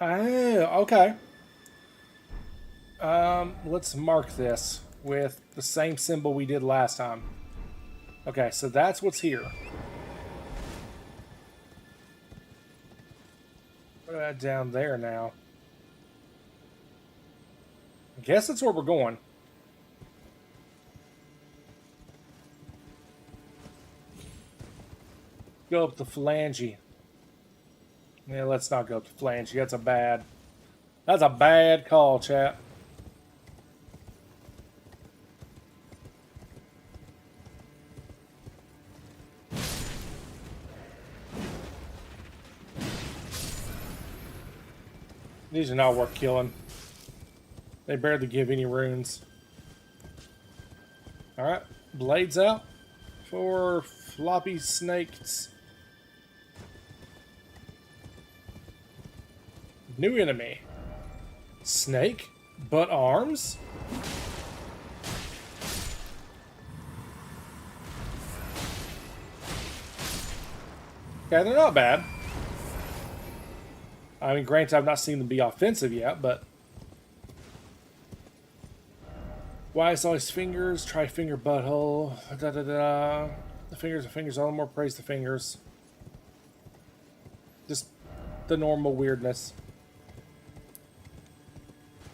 Oh, okay. Let's mark this with the same symbol we did last time. Okay, so that's what's here. Put that down there now. I guess that's where we're going. Go up the phalange. Yeah, let's not go up the phalange. That's a bad call, chat. These are not worth killing. They barely give any runes. Alright, blades out. 4 floppy snakes. New enemy. Snake, but arms? Okay, they're not bad. I mean, granted, I've not seen them be offensive yet, but... Why is always fingers? Try finger butthole. Da da da. The fingers, all the more praise the fingers. Just the normal weirdness.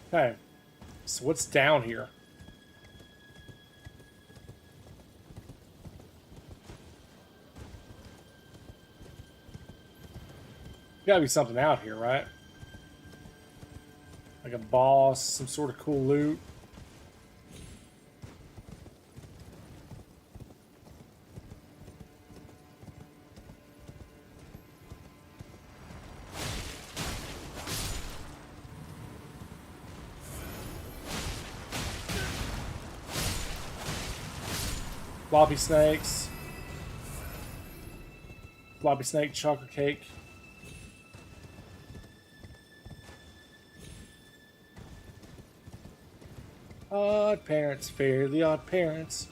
Okay. So what's down here? Gotta be something out here, right? Like a boss, some sort of cool loot. Floppy snakes. Floppy snake chocolate cake. Odd parents, fairly odd parents.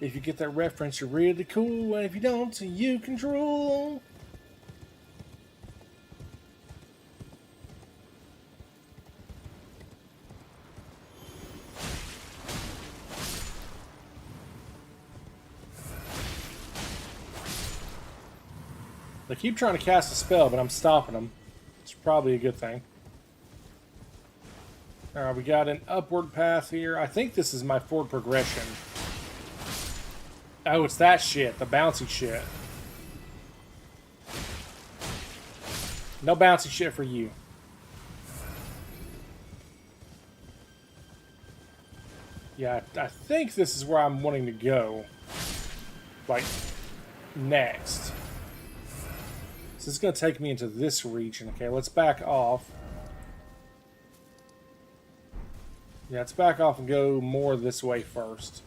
If you get that reference, you're really cool, and if you don't, you can drool. They keep trying to cast a spell, but I'm stopping them. It's probably a good thing. Alright, we got an upward path here. I think this is my forward progression. Oh, it's that shit. The bouncy shit. No bouncy shit for you. Yeah, I think this is where I'm wanting to go. Like, next. So it's going to take me into this region. Okay, let's back off. Yeah, let's back off and go more this way first.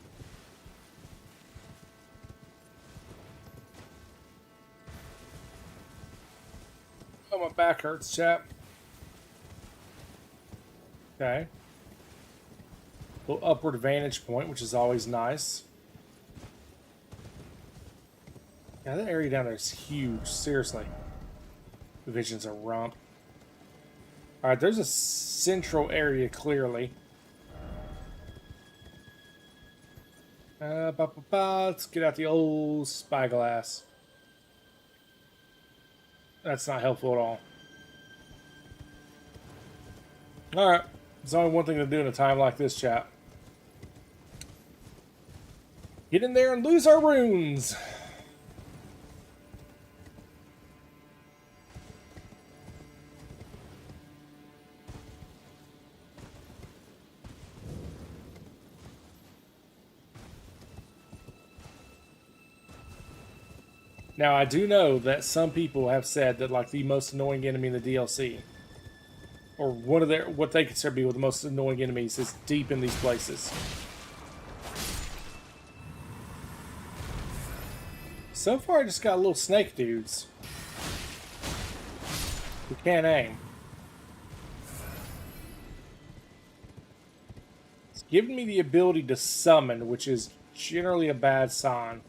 Oh, my back hurts, chap. Okay. Little upward vantage point, which is always nice. Yeah, that area down there is huge. Seriously. The vision's a rump. Alright, there's a central area, clearly. Let's get out the old spyglass. That's not helpful at all. Alright. There's only one thing to do in a time like this, chat. Get in there and lose our runes! Now, I do know that some people have said that, like, the most annoying enemy in the DLC, or one of their, what they consider to be the most annoying enemies, is deep in these places. So far, I just got little snake dudes who can't aim. It's giving me the ability to summon, which is generally a bad sign.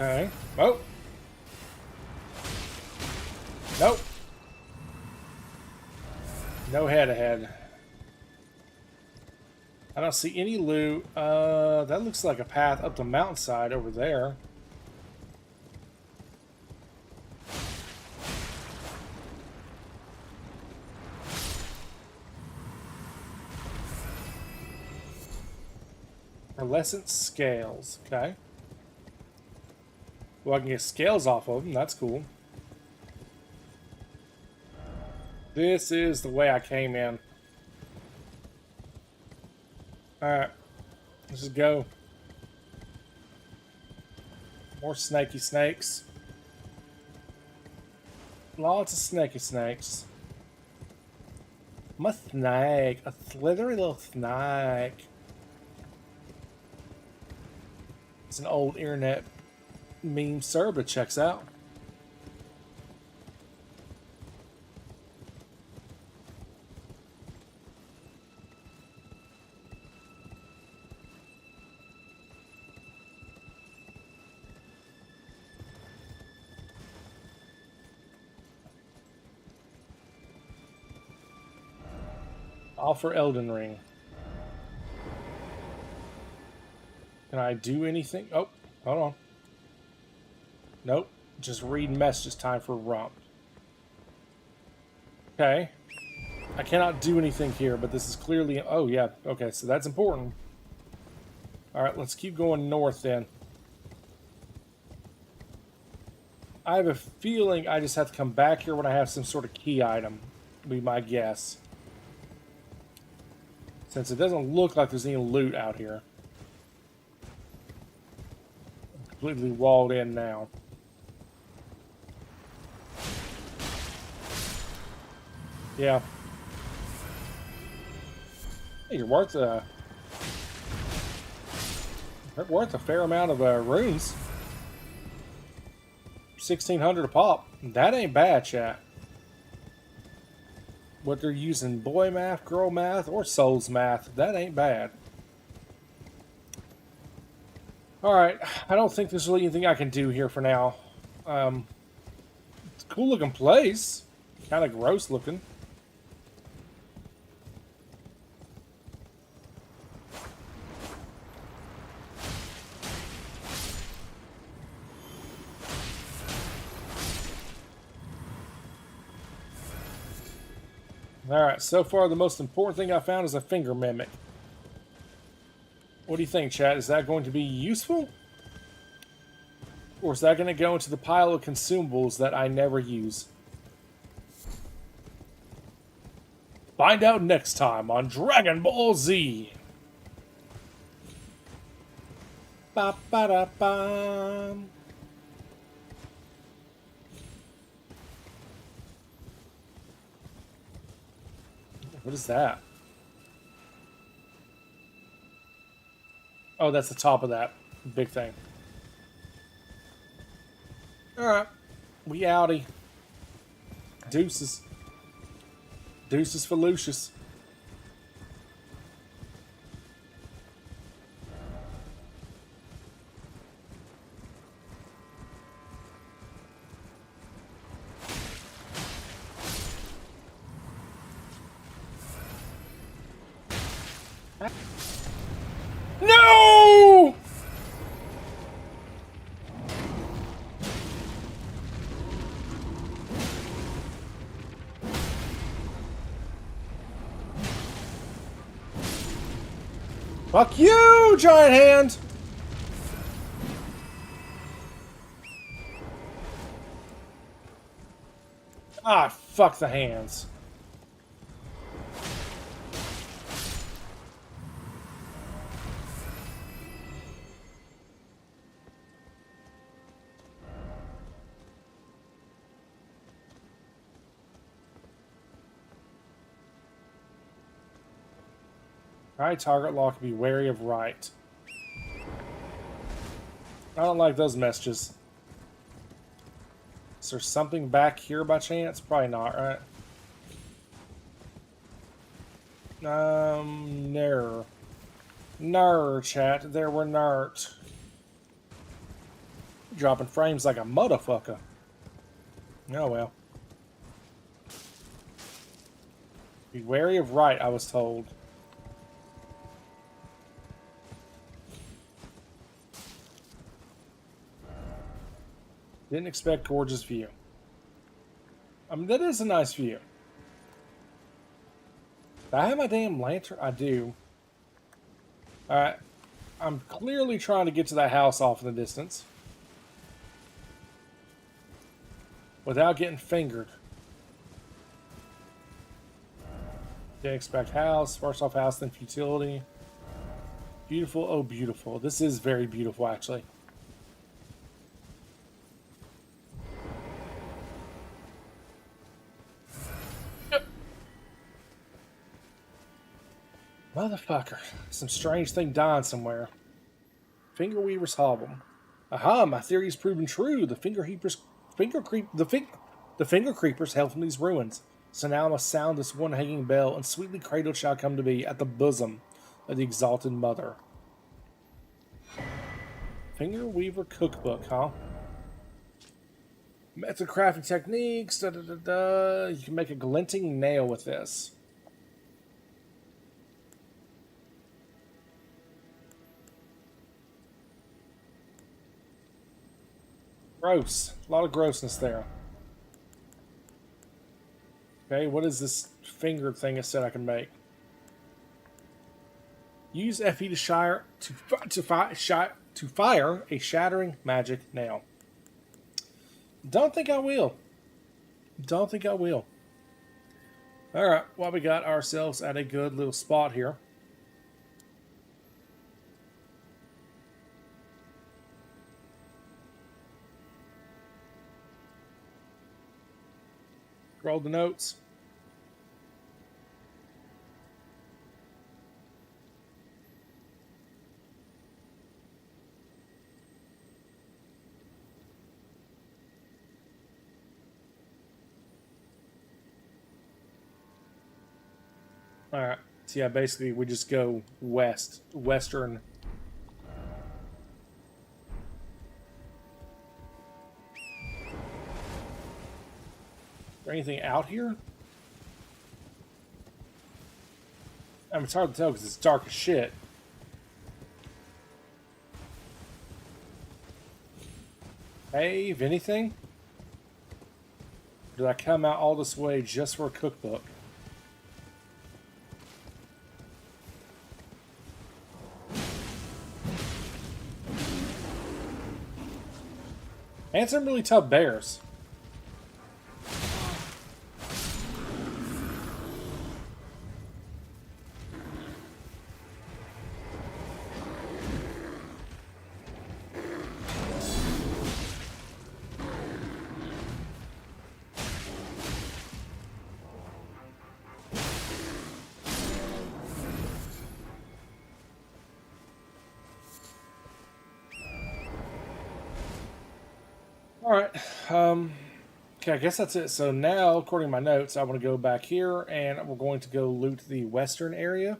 Okay. Oh. Nope. No head ahead. I don't see any loot. That looks like a path up the mountainside over there. Pearlescent scales. Okay. Well, I can get scales off of them. That's cool. This is the way I came in. Alright. Let's just go. More snaky snakes. Lots of snaky snakes. My snake. A slithery little snake. It's an old internet meme server that checks out. All for Elden Ring. Can I do anything? Oh, hold on. Nope. Just read messages. Time for romp. Okay. I cannot do anything here, but this is clearly... Oh, yeah. Okay, so that's important. Alright, let's keep going north then. I have a feeling I just have to come back here when I have some sort of key item. Would be my guess. Since it doesn't look like there's any loot out here. I'm completely walled in now. Yeah. Hey, you're worth a fair amount of runes. 1,600 a pop. That ain't bad, chat. What they're using, boy math, girl math, or souls math, that ain't bad. Alright, I don't think there's really anything I can do here for now. It's a cool looking place. Kind of gross looking. Alright, so far the most important thing I found is a finger mimic. What do you think, chat? Is that going to be useful? Or is that going to go into the pile of consumables that I never use? Find out next time on Dragon Ball Z. Ba ba da ba. What is that? Oh, that's the top of that big thing. Alright. We outie. Deuces. Deuces for Lucius. No! Fuck you, giant hand! Ah, fuck the hands. Alright, target lock, be wary of right. I don't like those messages. Is there something back here by chance? Probably not, right? No. No, chat. There were not. Dropping frames like a motherfucker. Oh well. Be wary of right, I was told. Didn't expect gorgeous view. I mean, that is a nice view. Do I have my damn lantern? I do. Alright. I'm clearly trying to get to that house off in the distance without getting fingered. Didn't expect house. First off house, then futility. Beautiful. Oh, beautiful. This is very beautiful, actually. Motherfucker. Some strange thing dying somewhere. Fingerweaver's Hobble. Aha, my theory is proven true. The finger creepers hail from these ruins. So now I must sound this one hanging bell, and sweetly cradled shall come to be at the bosom of the exalted mother. Fingerweaver cookbook, huh? Method crafting techniques, da da da da. You can make a glinting nail with this. Gross. A lot of grossness there. Okay, what is this finger thing it said I can make? Use FE to fire a shattering magic nail. Don't think I will. Don't think I will. Alright, well, we got ourselves at a good little spot here. Roll the notes. Alright, so yeah, basically we just go western. Is there anything out here? I mean, it's hard to tell because it's dark as shit. Hey, if anything? Did I come out all this way just for a cookbook? And some really tough bears. Alright, okay, I guess that's it. So now, according to my notes, I want to go back here, and we're going to go loot the western area.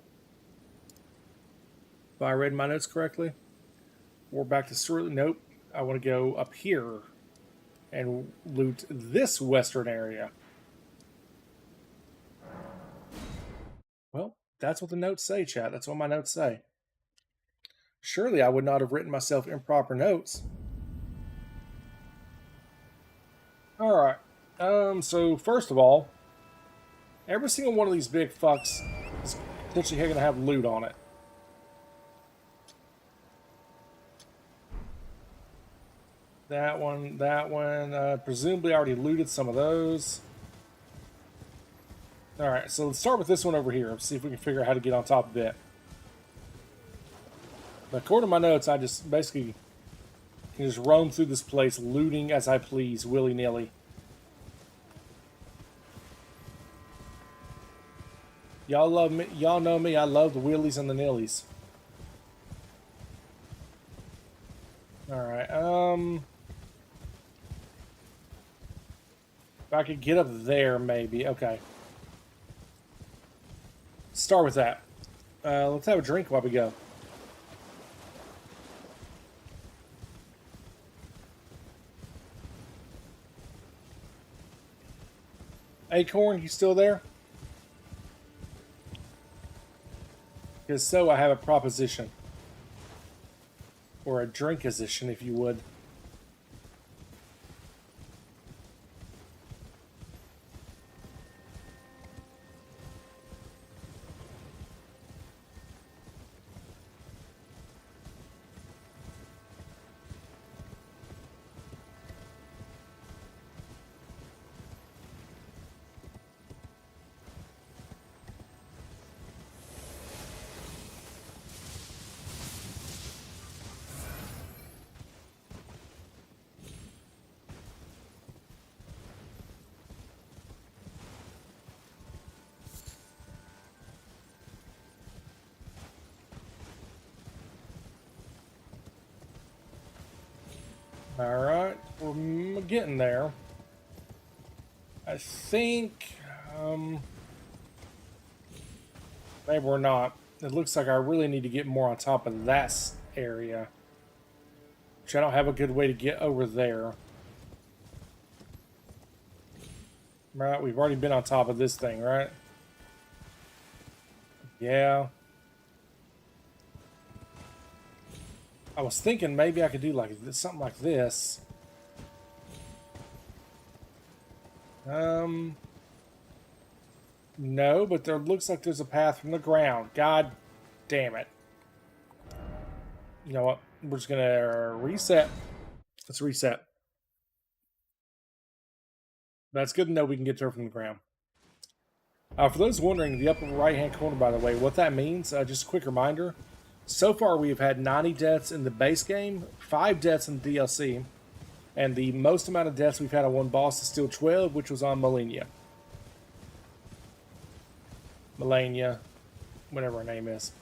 If I read my notes correctly. We're back to Sterling. Nope, I want to go up here and loot this western area. Well, that's what the notes say, chat. That's what my notes say. Surely I would not have written myself improper notes. Alright, so first of all, every single one of these big fucks is potentially going to have loot on it. That one, presumably I already looted some of those. Alright, so let's start with this one over here. Let's see if we can figure out how to get on top of it. But according to my notes, I just basically can just roam through this place, looting as I please, willy-nilly. Y'all love me. Y'all know me. I love the wheelies and the nillies. Alright, if I could get up there, maybe. Okay. Start with that. Let's have a drink while we go. Acorn, you still there? Because so I have a proposition. Or a drinkposition, if you would. Alright, we're getting there. I think, maybe we're not. It looks like I really need to get more on top of that area. Which I don't have a good way to get over there. Right, we've already been on top of this thing, right? Yeah. I was thinking maybe I could do like this, something like this. No, but there looks like there's a path from the ground. God damn it. You know what? We're just gonna reset. Let's reset. That's good to know we can get to her from the ground. For those wondering, the upper right-hand corner, by the way, what that means, just a quick reminder. So far, we have had 90 deaths in the base game, 5 deaths in the DLC, and the most amount of deaths we've had on one boss is still 12, which was on Melania. Melania, whatever her name is.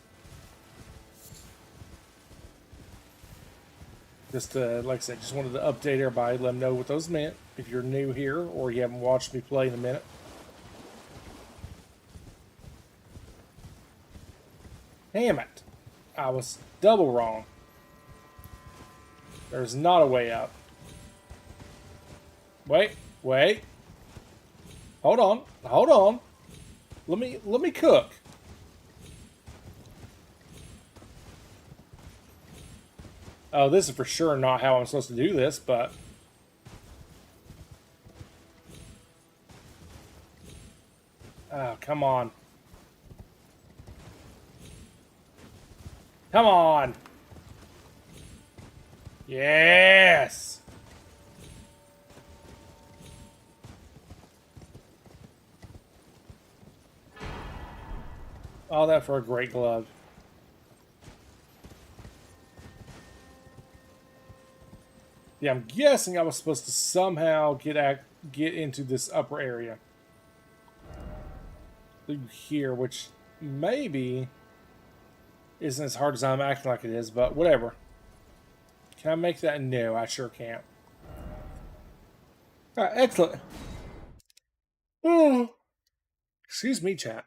Just, like I said, just wanted to update everybody, let them know what those meant, if you're new here, or you haven't watched me play in a minute. Damn it. I was double wrong. There's not a way out. Wait. Hold on. Let me cook. Oh, this is for sure not how I'm supposed to do this, but oh, come on. Come on. Yes. All that for a great glove. Yeah, I'm guessing I was supposed to somehow get into this upper area. Through here, which maybe isn't as hard as I'm acting like it is, but whatever. Can I make that? No, I sure can't. Alright, excellent. Oh, excuse me, chat.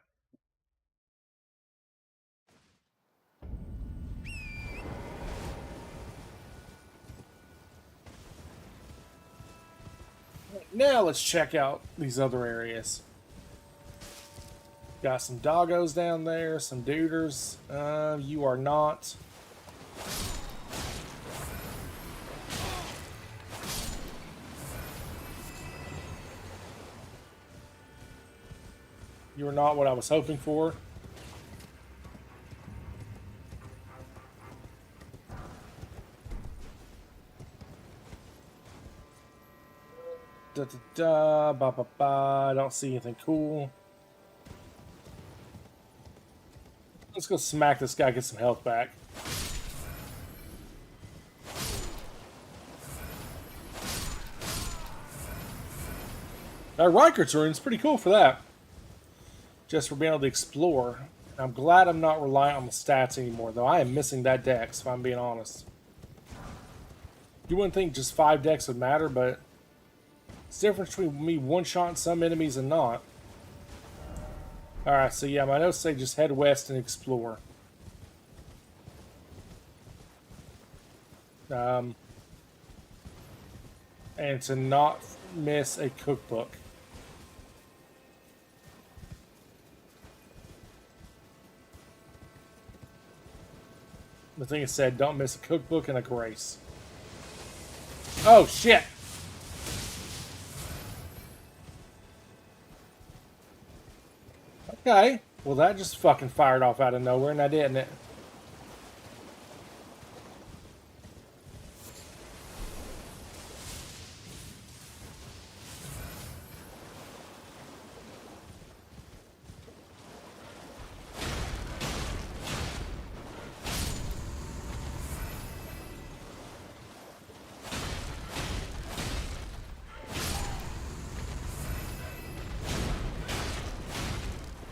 Now let's check out these other areas. Got some doggos down there, some duders. You are not. You are not what I was hoping for. Da da da, ba ba ba. I don't see anything cool. Let's go smack this guy, get some health back. That Reichert's rune is pretty cool for that. Just for being able to explore. I'm glad I'm not reliant on the stats anymore, though. I am missing that dex, if I'm being honest. You wouldn't think just 5 decks would matter, but it's the difference between me one-shotting some enemies and not. Alright, so yeah, my notes say just head west and explore. And to not miss a cookbook. The thing is said, don't miss a cookbook and a grace. Oh, shit! Okay, well that just fucking fired off out of nowhere, now didn't it?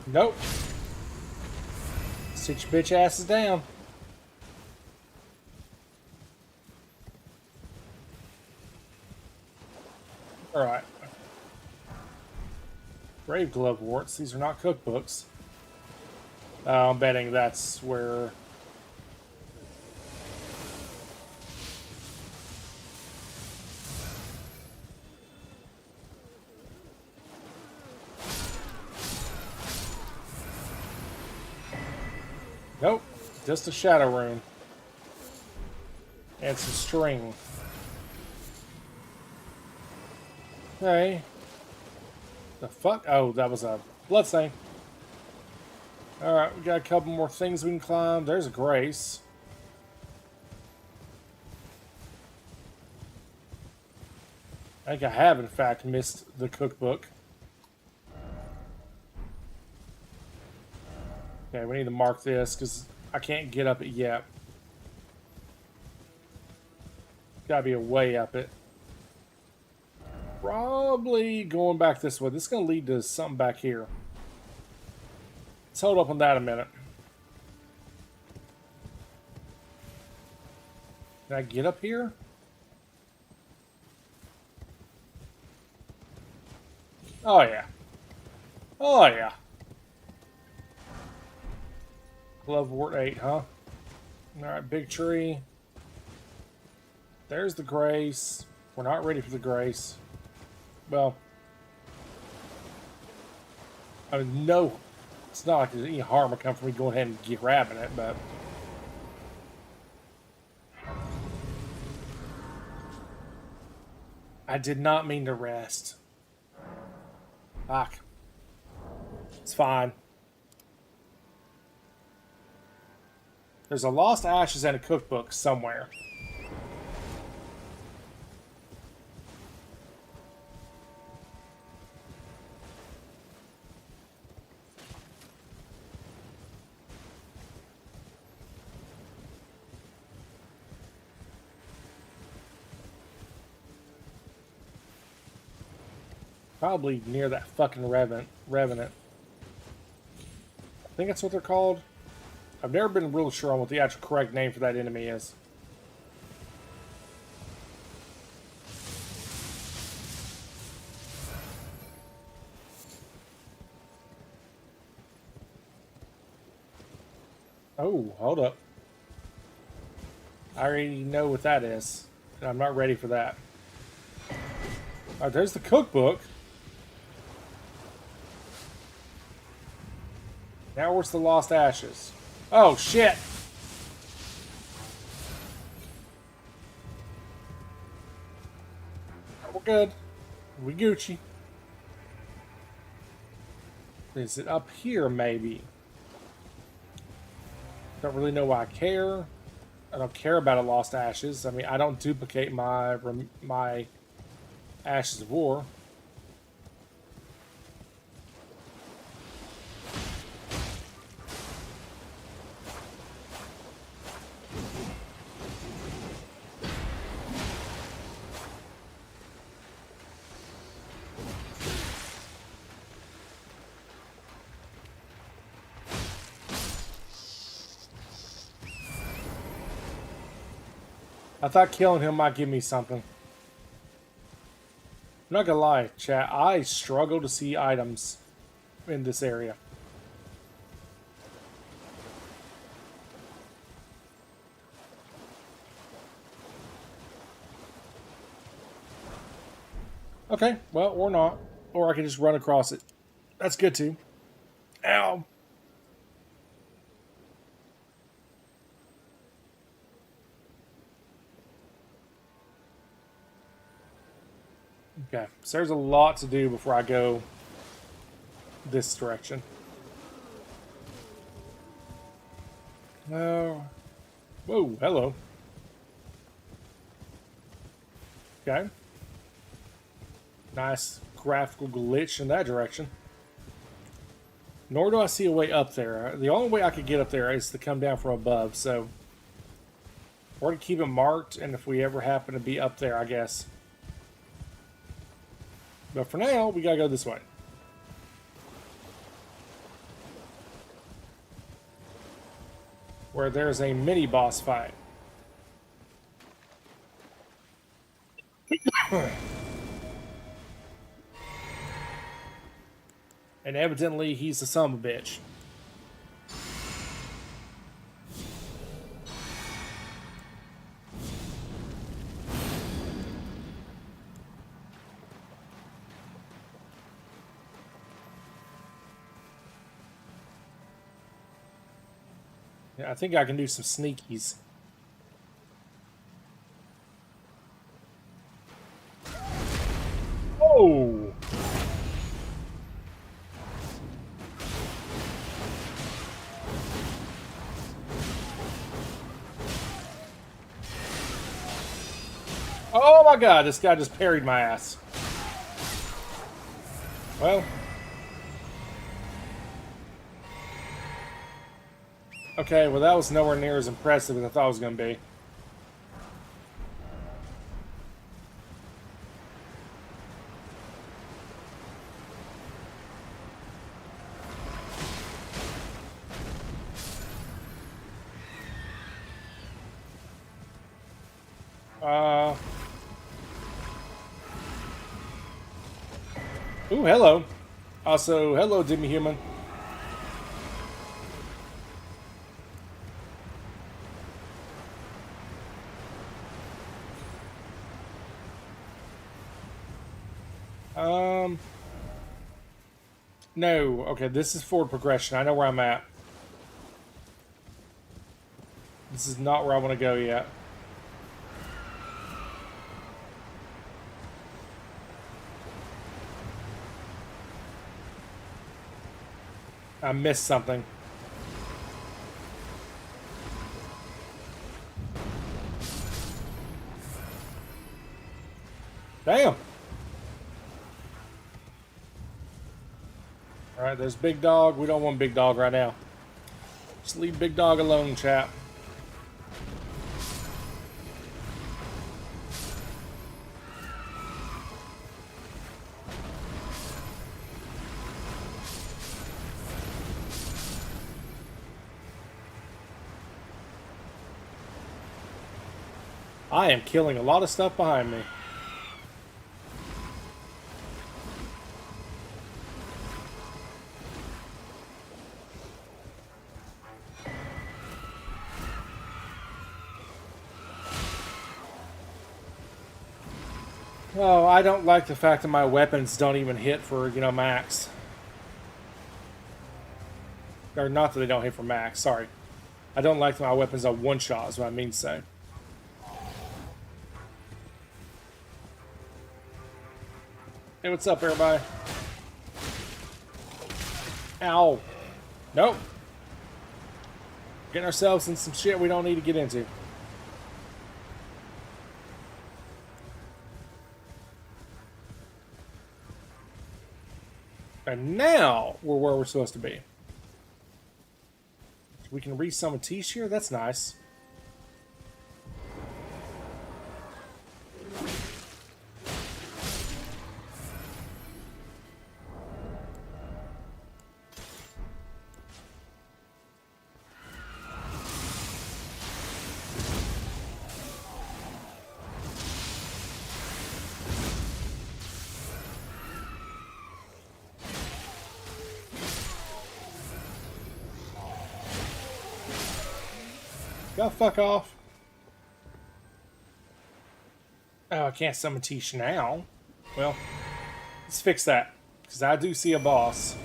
Nope. Sit your bitch asses down. Alright. Grave glove warts. These are not cookbooks. I'm betting that's where... Nope. Just a shadow rune. And some string. Okay. The fuck? Oh, that was a bloodstain. Alright, we got a couple more things we can climb. There's a grace. I think I have, in fact, missed the cookbook. Okay, we need to mark this, because I can't get up it yet. Gotta be a way up it. Probably going back this way. This is going to lead to something back here. Let's hold up on that a minute. Can I get up here? Oh, yeah. Oh, yeah. Glove wart 8, huh? Alright, big tree. There's the grace. We're not ready for the grace. Well, I mean, no, it's not like there's any harm will come from me going ahead and grabbing it, but... I did not mean to rest. Fuck. It's fine. There's a Lost Ashes and a cookbook somewhere. Probably near that fucking Revenant. I think that's what they're called. I've never been real sure on what the actual correct name for that enemy is. Oh, hold up. I already know what that is. And I'm not ready for that. Alright, there's the cookbook. Now where's the Lost Ashes? Oh, shit! We're good. We Gucci. Is it up here, maybe? Don't really know why I care. I don't care about a Lost Ashes. I mean, I don't duplicate my Ashes of War. I thought killing him might give me something. I'm not gonna lie, chat, I struggle to see items in this area. Okay, well, or not. Or I can just run across it. That's good too. Ow. Okay, so there's a lot to do before I go this direction. Oh. Whoa, hello. Okay. Nice graphical glitch in that direction. Nor do I see a way up there. The only way I could get up there is to come down from above, so... Or to keep it marked, and if we ever happen to be up there, I guess. But for now, we gotta go this way. Where there's a mini-boss fight. And evidently, he's a son of a bitch. Yeah, I think I can do some sneakies. Oh! Oh my god, this guy just parried my ass. Well. Okay, well that was nowhere near as impressive as I thought it was going to be. Ooh, hello. Also, hello, Demi-Human. No. Okay, this is forward progression. I know where I'm at. This is not where I want to go yet. I missed something. Damn. Alright, there's Big Dog. We don't want Big Dog right now. Just leave Big Dog alone, chap. I am killing a lot of stuff behind me. Oh, I don't like the fact that my weapons don't even hit for, you know, max. Or not that they don't hit for max, sorry. I don't like that my weapons are one-shot, is what I mean to say. Hey, what's up, everybody? Ow. Nope. Getting ourselves in some shit we don't need to get into. And now we're where we're supposed to be. We can resummon Tish here? That's nice. Go fuck off. Oh, I can't summon Tish now. Well, let's fix that. Because I do see a boss.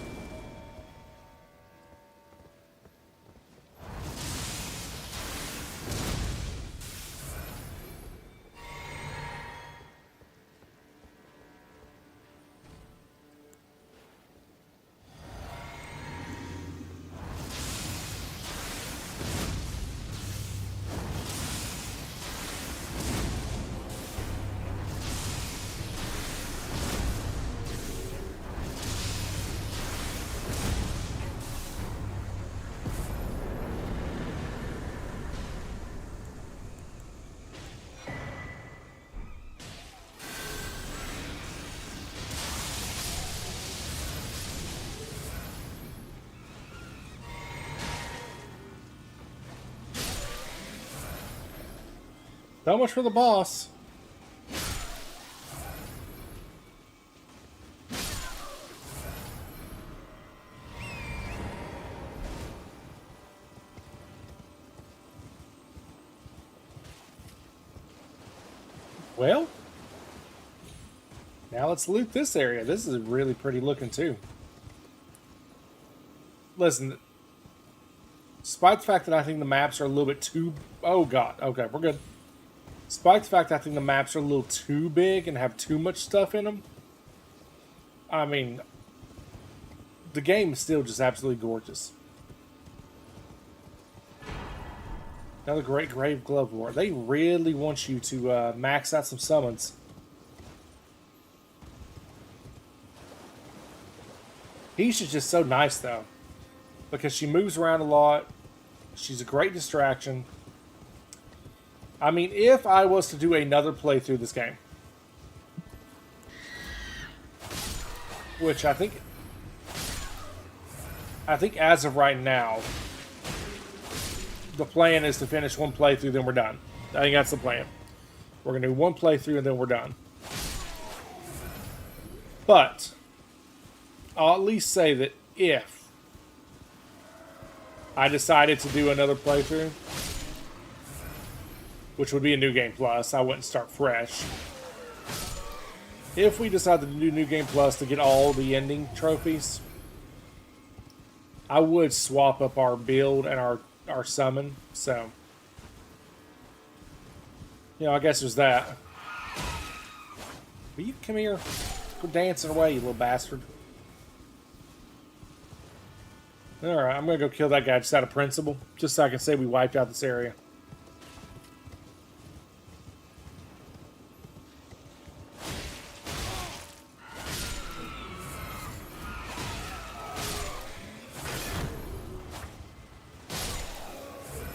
So much for the boss. Well, now let's loot this area. This is really pretty looking too. Listen, despite the fact that I think the maps are a little bit too... Oh god, okay, we're good. Despite the fact that I think the maps are a little too big and have too much stuff in them, I mean, the game is still just absolutely gorgeous. Another great Grave Glove War. They really want you to max out some summons. He's just so nice, though. Because she moves around a lot. She's a great distraction. I mean, if I was to do another playthrough of this game, which I think as of right now, the plan is to finish one playthrough, then we're done. I think that's the plan. We're going to do one playthrough, and then we're done. But I'll at least say that if I decided to do another playthrough, which would be a New Game Plus, I wouldn't start fresh. If we decide to do New Game Plus to get all the ending trophies, I would swap up our build and our summon, so you know, I guess there's that. Will you come here? Go dancing away, you little bastard. Alright, I'm gonna go kill that guy just out of principle, just so I can say we wiped out this area.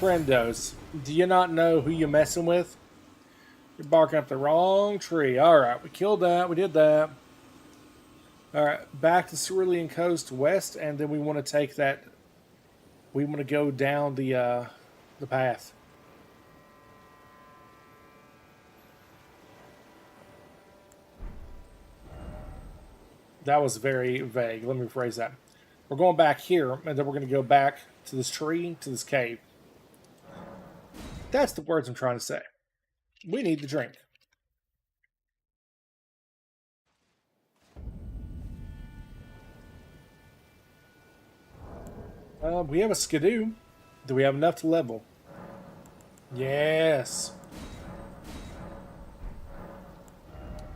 Friendos, do you not know who you're messing with? You're barking up the wrong tree. Alright, we killed that. We did that. Alright, back to Cerulean Coast west, and then we want to take that... We want to go down the path. That was very vague. Let me rephrase that. We're going back here, and then we're going to go back to this tree, to this cave. That's the words I'm trying to say. We need the drink. We have a skidoo. Do we have enough to level? Yes.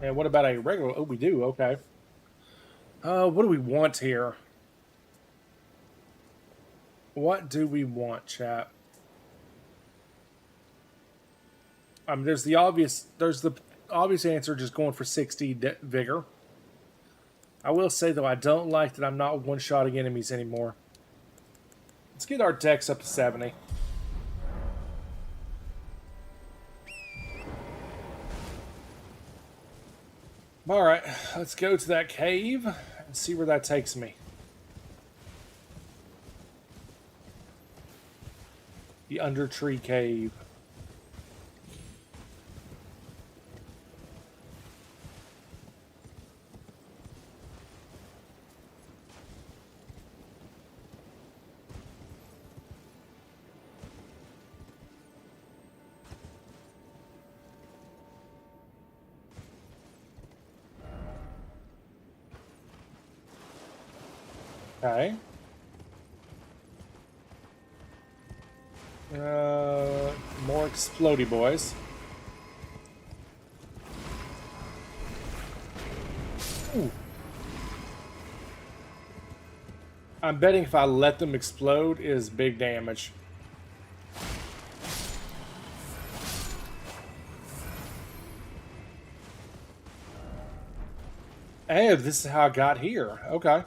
And what about a regular? Oh, we do. Okay. What do we want here? What do we want, chat? There's the obvious answer, just going for 60 vigor. I will say, though, I don't like that I'm not one-shotting enemies anymore. Let's get our dex up to 70. Alright, let's go to that cave and see where that takes me. The Undertree Cave. Okay. More explodey boys. Ooh. I'm betting if I let them explode is big damage. Hey, this is how I got here. Okay.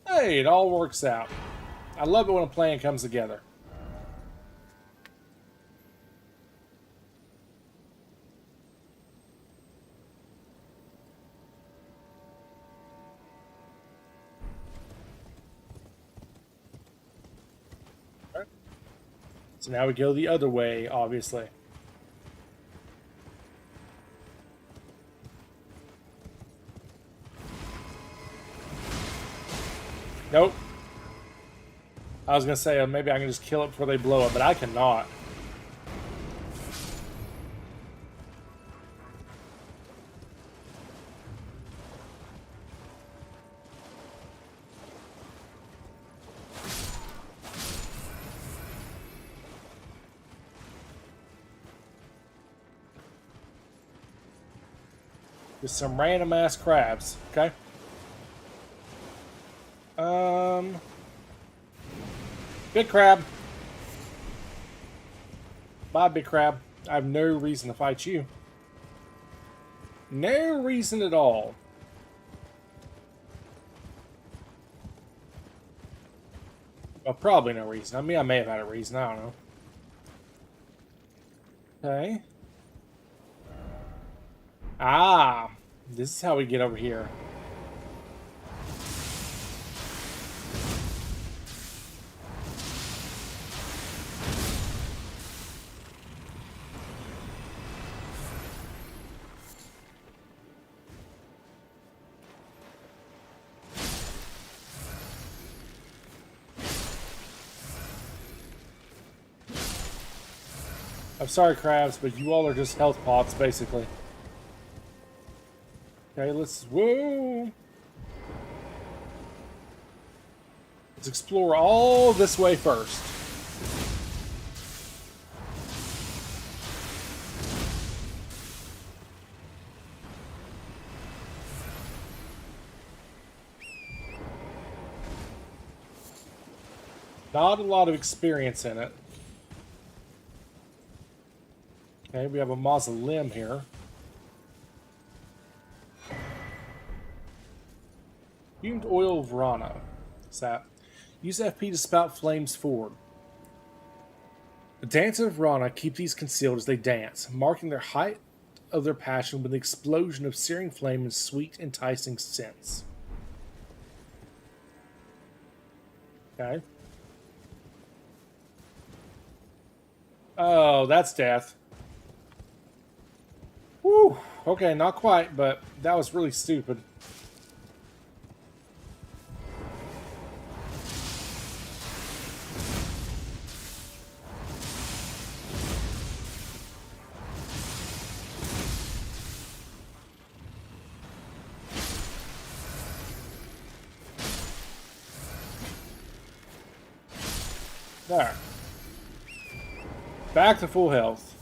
Hey, it all works out. I love it when a plan comes together. Okay. So now we go the other way, obviously. Nope. I was going to say, maybe I can just kill it before they blow up, but I cannot. Just some random ass crabs. Okay. Big crab. Bye, big crab. I have no reason to fight you. No reason at all. Well, probably no reason. I mean, I may have had a reason. I don't know. Okay. Ah, this is how we get over here. I'm sorry, crabs, but you all are just health pots, basically. Okay, whoa! Let's explore all this way first. Not a lot of experience in it. Okay, we have a mausoleum here. Fumed oil of Rana. Sap. Use FP to spout flames forward. The dancers of Rana keep these concealed as they dance, marking their height of their passion with an explosion of searing flame and sweet, enticing scents. Okay. Oh, that's death. Whew. Okay, not quite, but that was really stupid. There. Back to full health.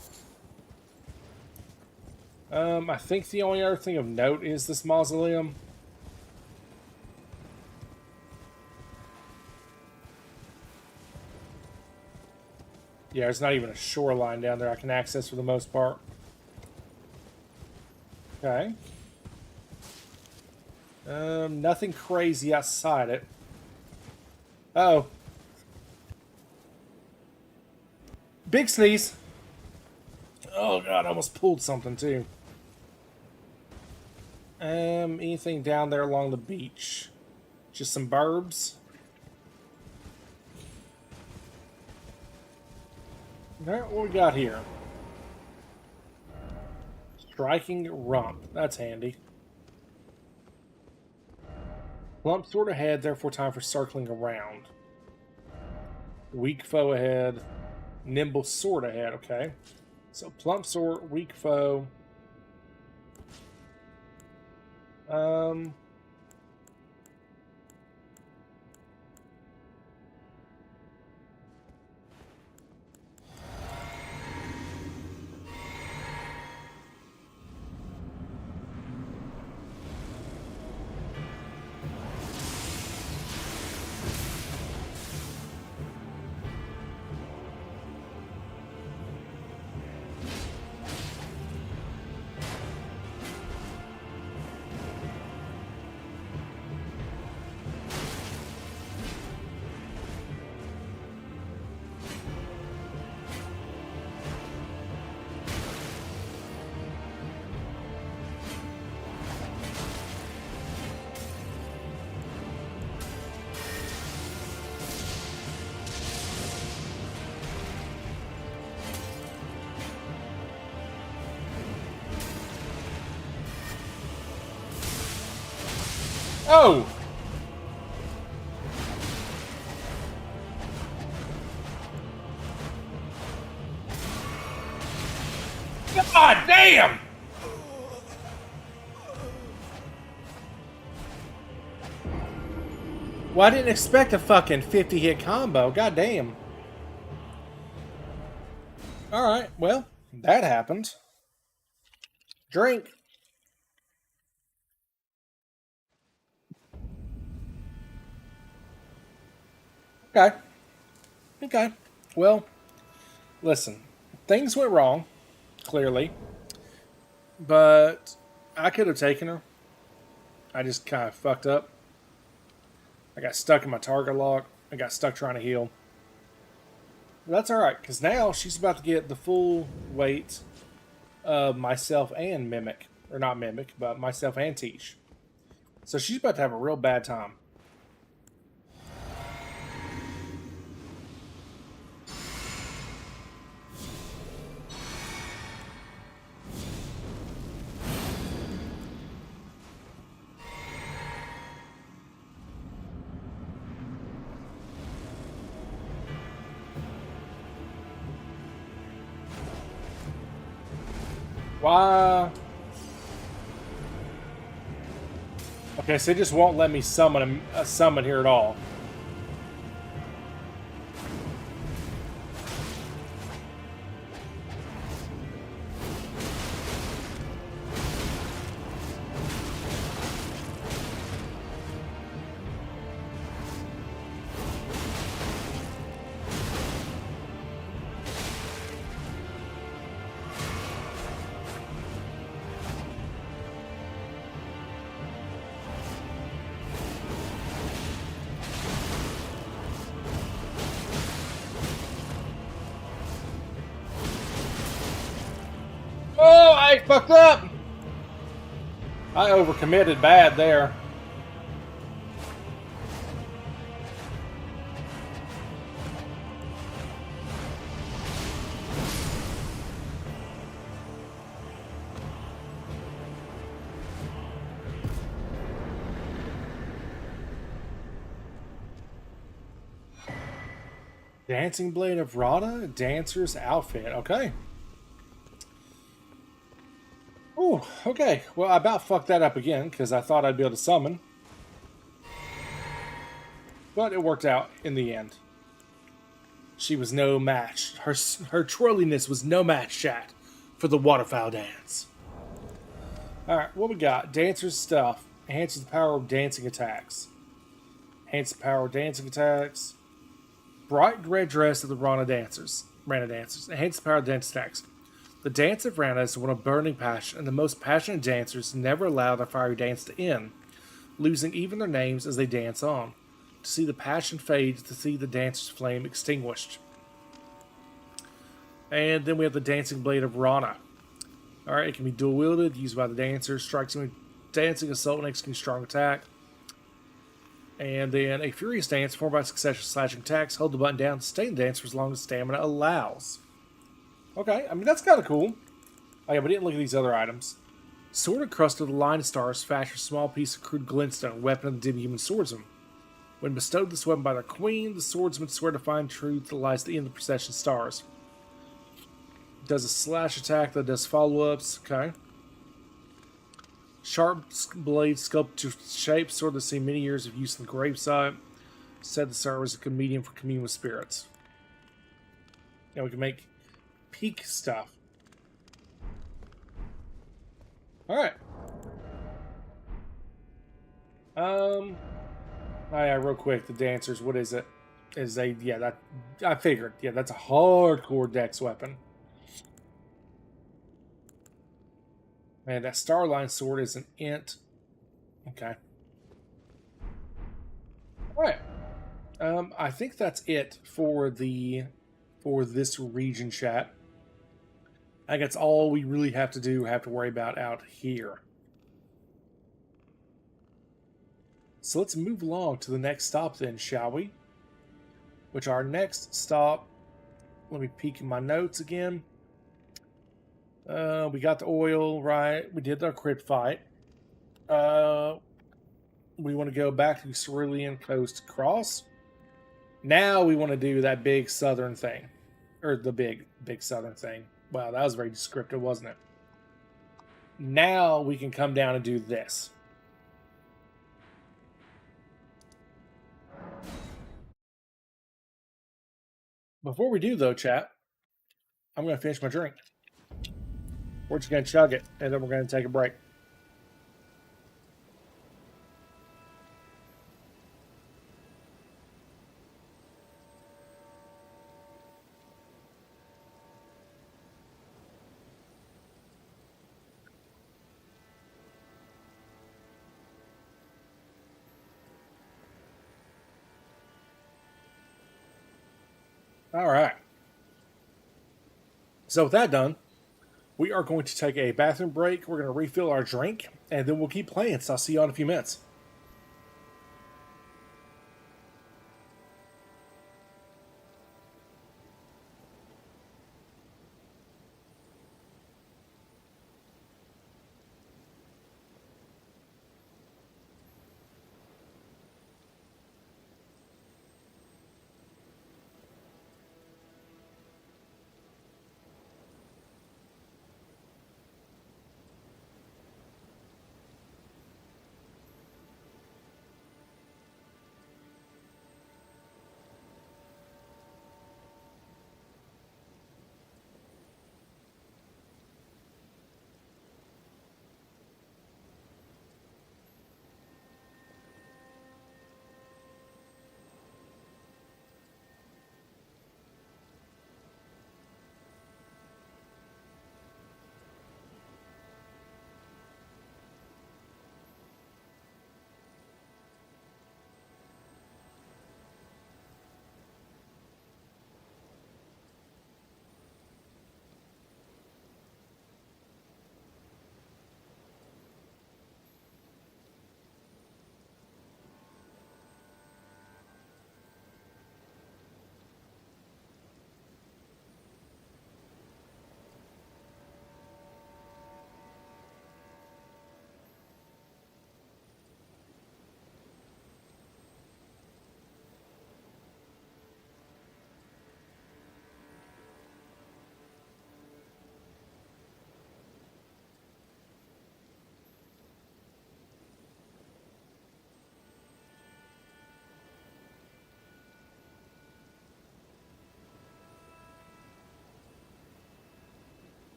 I think the only other thing of note is this mausoleum. Yeah, there's not even a shoreline down there I can access for the most part. Okay. Nothing crazy outside it. Uh-oh. Big sneeze. Oh god, I almost pulled something too. Anything down there along the beach? Just some burbs. Alright, what we got here? Striking rump. That's handy. Plump sword ahead, therefore time for circling around. Weak foe ahead. Nimble sword ahead, okay. So plump sword, weak foe. Oh! God damn! Well, I didn't expect a fucking 50-hit combo. God damn. Alright, well, that happened. Drink. Okay. Okay. Well, listen. Things went wrong, clearly. But I could have taken her. I just kind of fucked up. I got stuck in my target lock. I got stuck trying to heal. But that's alright, because now she's about to get the full weight of myself and Mimic. Or not Mimic, but myself and Tish. So she's about to have a real bad time. Why? Okay, so it just won't let me summon a summon here at all. Oh, I fucked up! I overcommitted bad there. Dancing Blade of Rada, Dancer's Outfit. Okay. Ooh, okay. Well, I about fucked that up again because I thought I'd be able to summon. But it worked out in the end. She was no match. Her twirliness was no match, chat, for the waterfowl dance. Alright, what we got? Dancer's stuff. Enhances the power of dancing attacks. Enhances the power of dancing attacks. Bright red dress of the Rana dancers. Enhances the power of dance attacks. The dance of Rana is one of burning passion, and the most passionate dancers never allow their fiery dance to end, losing even their names as they dance on. To see the passion fade, to see the dancer's flame extinguished. And then we have the Dancing Blade of Rana. Alright, it can be dual-wielded, used by the dancer, strikes with dancing assault and executing strong attack. And then a furious dance formed by succession slashing attacks. Hold the button down to stay in the dance for as long as stamina allows. Okay, I mean, that's kind of cool. Oh yeah, we didn't look at these other items. Sword encrusted with a line of stars, fashioned a small piece of crude glintstone, weapon of the dim-human swordsman. When bestowed this weapon by their queen, the swordsman swear to find truth that lies at the end of the procession stars. Does a slash attack that does follow-ups. Okay. Sharp blade sculpted to shape, sword that's seen many years of use in the graveside. Said to serve as a good medium for communing with spirits. Now we can make peak stuff. Alright. Oh yeah, real quick, the dancers, what is it? I figured. Yeah, that's a hardcore dex weapon. Man, that Starline sword is an int. Okay. Alright. I think that's it for this region, chat. I think that's all we really have to worry about out here. So let's move along to the next stop then, shall we? Which our next stop, let me peek in my notes again. We got the oil, right? We did our crit fight. We want to go back to Cerulean Coast Cross. Now we want to do that big southern thing. Or the big southern thing. Wow, that was very descriptive, wasn't it? Now we can come down and do this. Before we do, though, chat, I'm going to finish my drink. We're just going to chug it, and then we're going to take a break. All right. So with that done, we are going to take a bathroom break. We're going to refill our drink, and then we'll keep playing. So I'll see you all in a few minutes.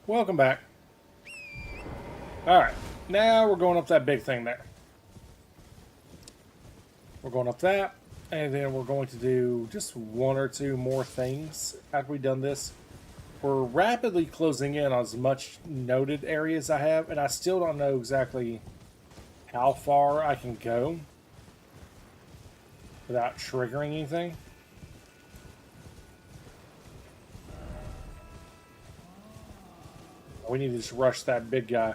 Welcome back. Alright, now we're going up that big thing there. We're going up that, and then we're going to do just one or two more things after we've done this. We're rapidly closing in on as much noted areas I have, and I still don't know exactly how far I can go without triggering anything. We need to just rush that big guy.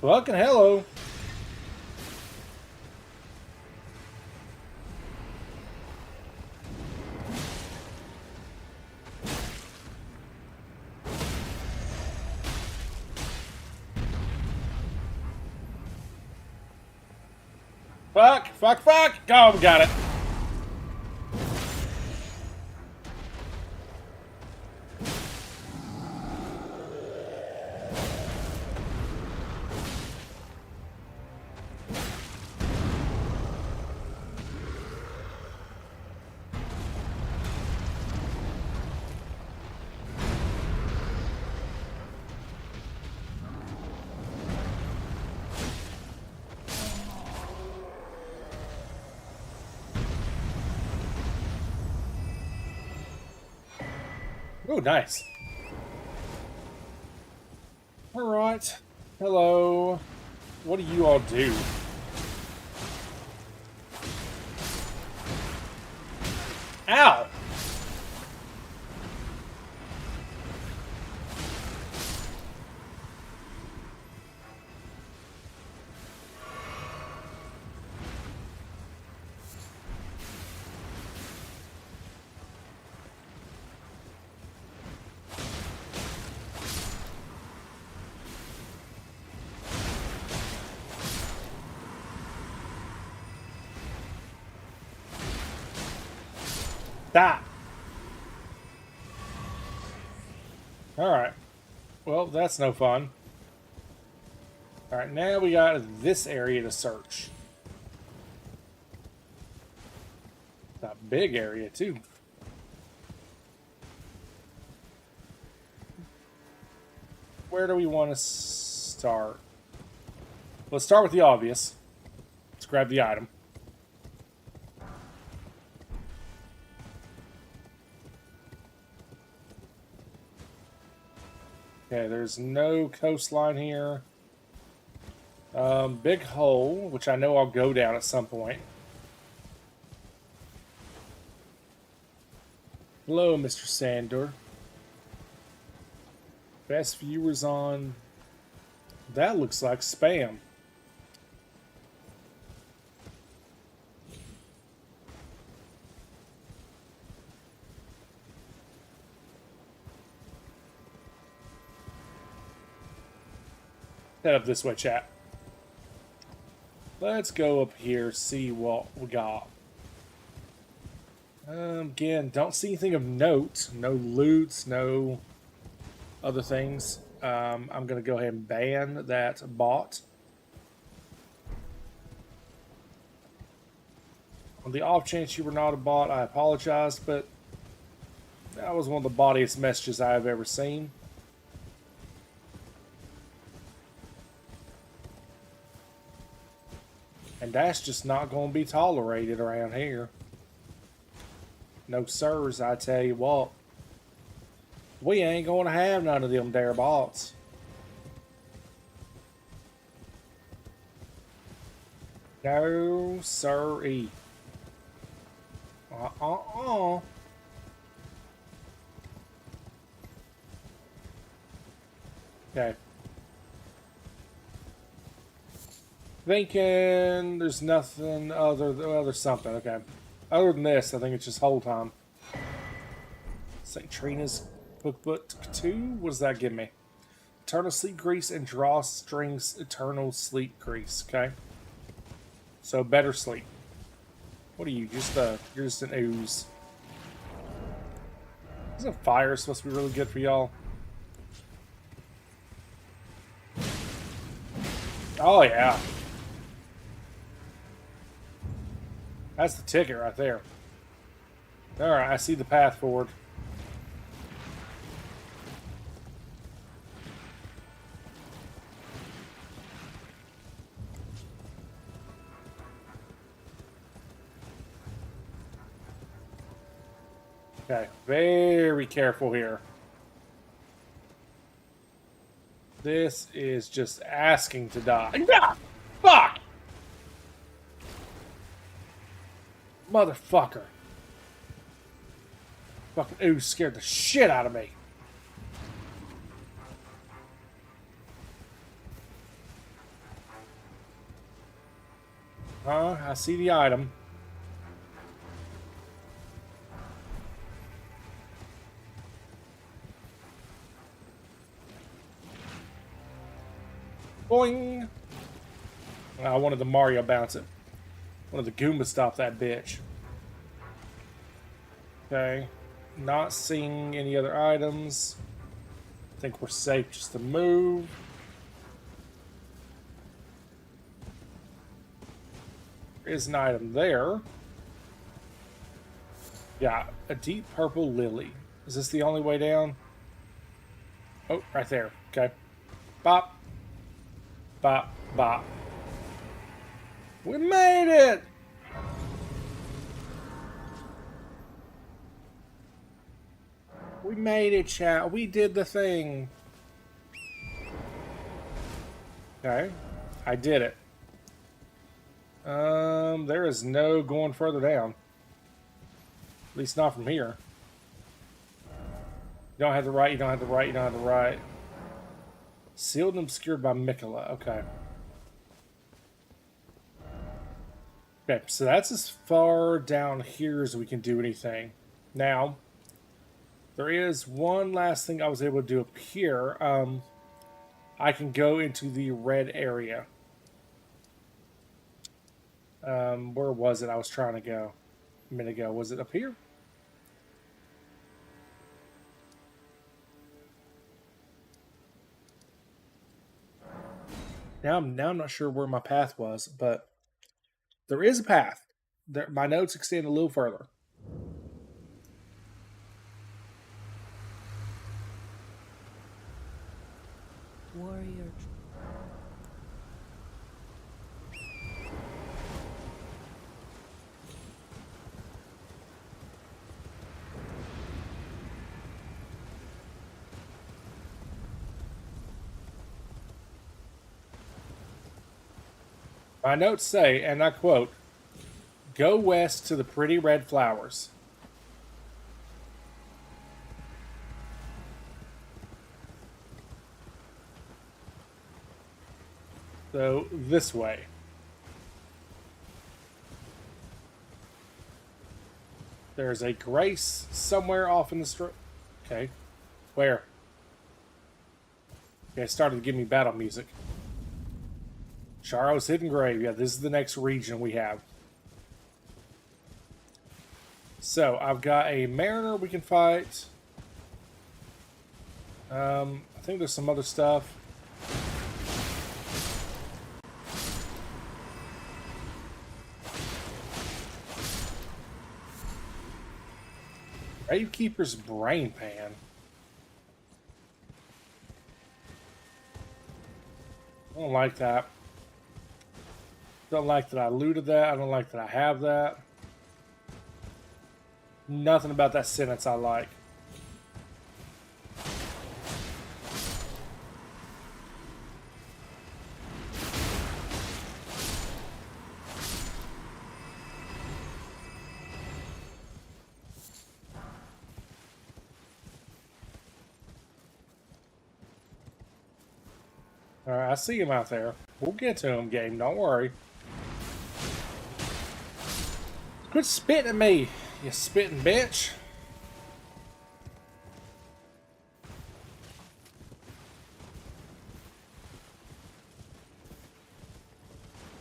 Fucking hello. Fuck, fuck, fuck! Oh, we got it. Oh, nice. Alright. Hello. What do you all do? Ow! Stop! Alright. Well, that's no fun. Alright, now we got this area to search. It's a big area, too. Where do we want to start? Let's start with the obvious. Let's grab the item. Okay, there's no coastline here. Big hole, which I know I'll go down at some point. Hello, Mr. Sandor. Best viewers on... That looks like spam. Head up this way, chat. Let's go up here, see what we got. Again, don't see anything of note. No loots, no other things. I'm going to go ahead and ban that bot. On the off chance you were not a bot, I apologize, but that was one of the bottiest messages I have ever seen. And that's just not going to be tolerated around here. No sirs, I tell you what. We ain't going to have none of them there bots. No siree. Okay. Thinking there's nothing other there's something, okay. Other than this, I think it's just whole time. St. Trina's Cookbook 2? What does that give me? Eternal Sleep Grease and Drawstrings Eternal Sleep Grease, okay. So better sleep. What are you? You're just an ooze. Isn't fire supposed to be really good for y'all? Oh yeah. That's the ticket right there. Alright, I see the path forward. Okay, very careful here. This is just asking to die. Yeah! Fuck! Motherfucker. Fucking ooze scared the shit out of me. I see the item. Boing! I wanted the Mario bounce it. Wanted the Goomba stop that bitch. Okay. Not seeing any other items. I think we're safe just to move. There is an item there. Yeah, a deep purple lily. Is this the only way down? Oh, right there. Okay. Bop. Bop, bop. We made it! We made it, chat. We did the thing. Okay. I did it. There is no going further down. At least not from here. You don't have the right, you don't have the right, you don't have the right. Sealed and obscured by Mikola. Okay. Okay, so that's as far down here as we can do anything. Now, there is one last thing I was able to do up here. I can go into the red area. Where was it I was trying to go a minute ago? Was it up here? Now I'm not sure where my path was, but there is a path. There, my notes extend a little further. Warrior. My notes say, and I quote, "Go west to the pretty red flowers." So, this way. There's a grace somewhere off in the street. Okay. Where? Okay, it started to give me battle music. Charo's Hidden Grave. Yeah, this is the next region we have. So, I've got a Mariner we can fight. I think there's some other stuff. Gravekeeper's Brain Pan. I don't like that. Don't like that I looted that. I don't like that I have that. Nothing about that sentence I like. Alright, I see him out there. We'll get to him, game. Don't worry. Quit spitting at me, you spitting bitch.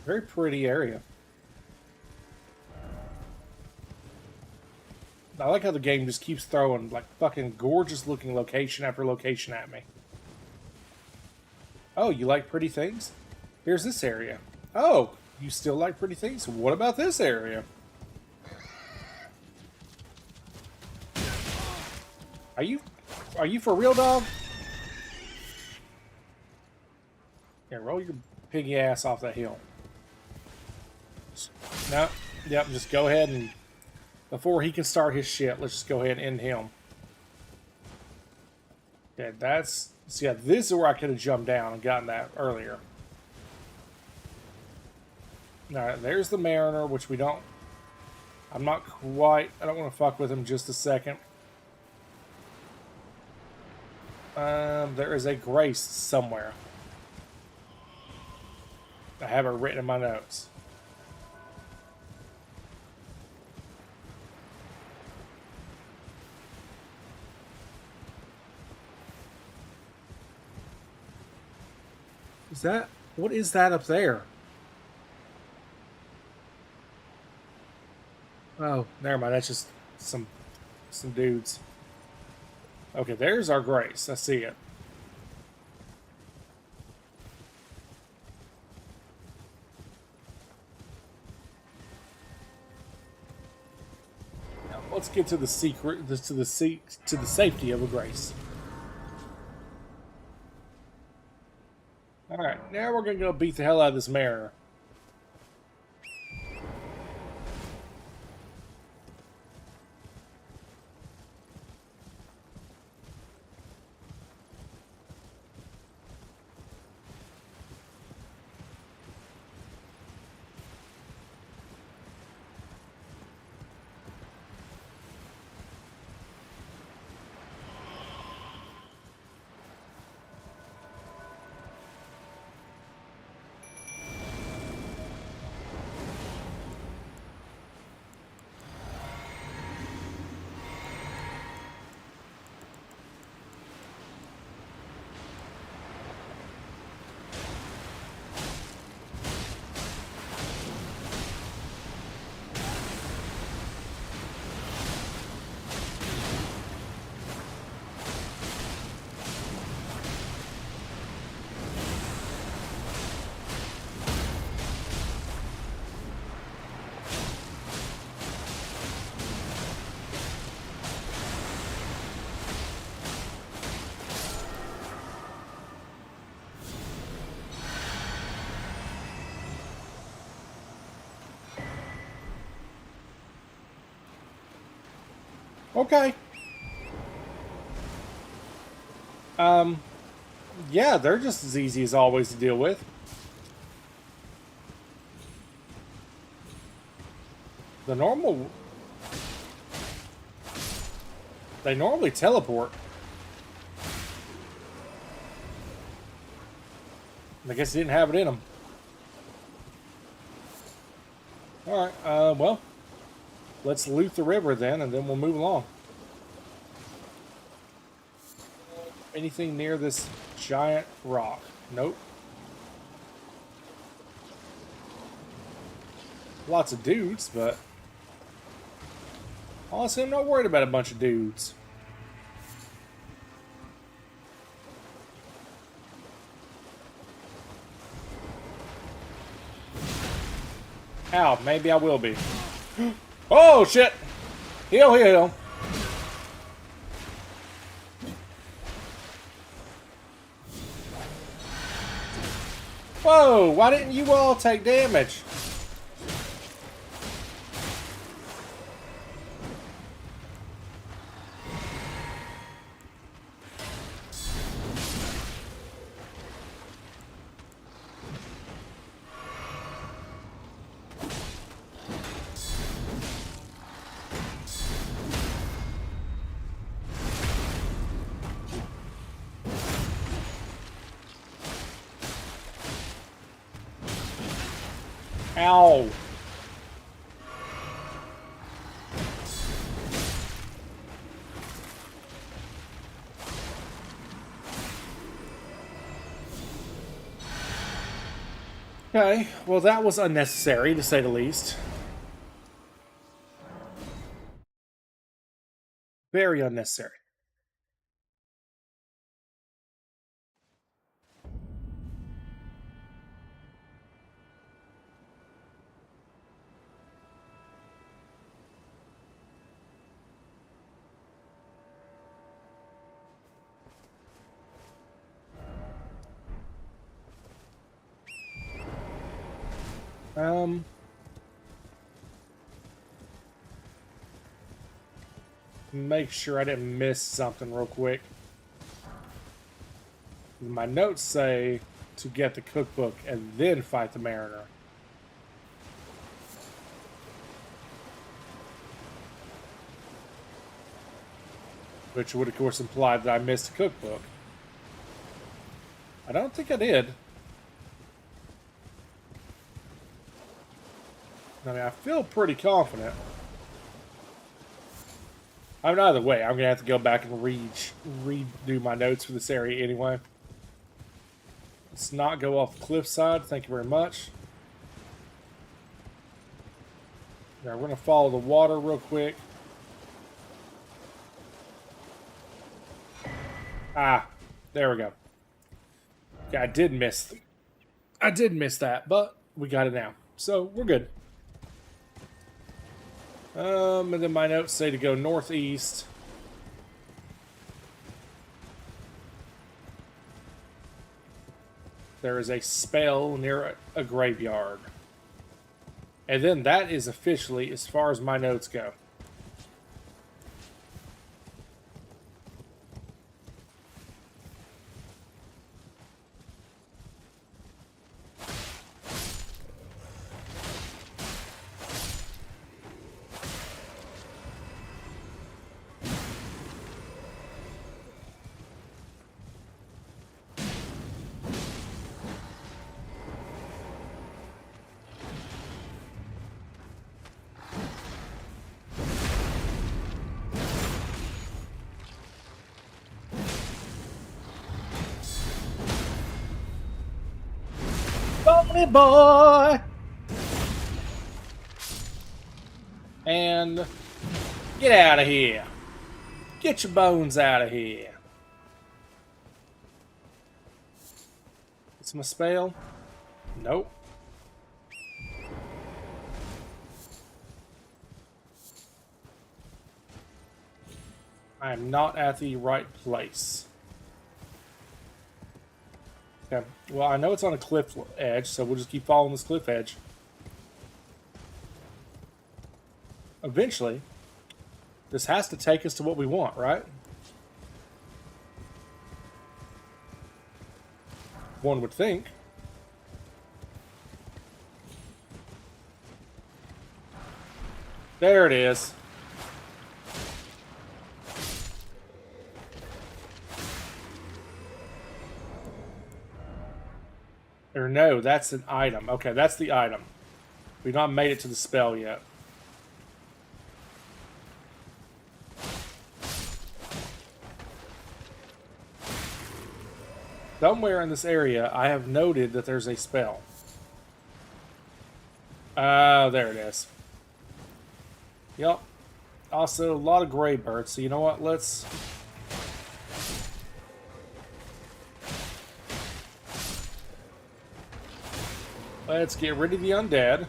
Very pretty area. I like how the game just keeps throwing like fucking gorgeous looking location after location at me. Oh, you like pretty things? Here's this area. Oh, you still like pretty things? What about this area? Are you for real, dog? Yeah, roll your piggy ass off that hill. No, yep, just go ahead and before he can start his shit, let's just go ahead and end him. Okay, that's see, yeah, this is where I could have jumped down and gotten that earlier. Alright, there's the Mariner, which we don't I don't want to fuck with him just a second. There is a Grace somewhere. I have it written in my notes. What is that up there? Oh, never mind. That's just some dudes. Okay, there's our Grace. I see it. Now, let's get to the safety of a Grace. All right, now we're gonna go beat the hell out of this Mariner. Okay. Yeah, they're just as easy as always to deal with. They normally teleport. I guess they didn't have it in them. Alright, well, let's loot the river then, and then we'll move along. Anything near this giant rock? Nope. Lots of dudes, but honestly, I'm not worried about a bunch of dudes. Ow, maybe I will be. Oh, shit! Heal, heal, heal. Whoa, why didn't you all take damage? Ow. Okay, well that was unnecessary to say the least. Very unnecessary. Make sure I didn't miss something real quick. My notes say to get the cookbook and then fight the mariner. Which would, of course, imply that I missed the cookbook. I don't think I did. I mean, I feel pretty confident. I mean, either way, I'm going to have to go back and redo my notes for this area anyway. Let's not go off the cliffside. Thank you very much. Now, we're going to follow the water real quick. Ah, there we go. Okay, I did miss that, but we got it now. So, we're good. And then my notes say to go northeast. There is a spell near a graveyard. And then that is officially as far as my notes go. Bony boy! And get out of here. Get your bones out of here. It's my spell? Nope. I am not at the right place. Okay, well, I know it's on a cliff edge, so we'll just keep following this cliff edge. Eventually, this has to take us to what we want, right? One would think. There it is. Or no, that's an item. Okay, that's the item. We've not made it to the spell yet. Somewhere in this area, I have noted that there's a spell. There it is. Yep. Also, a lot of gray birds. So you know what? Let's get rid of the undead.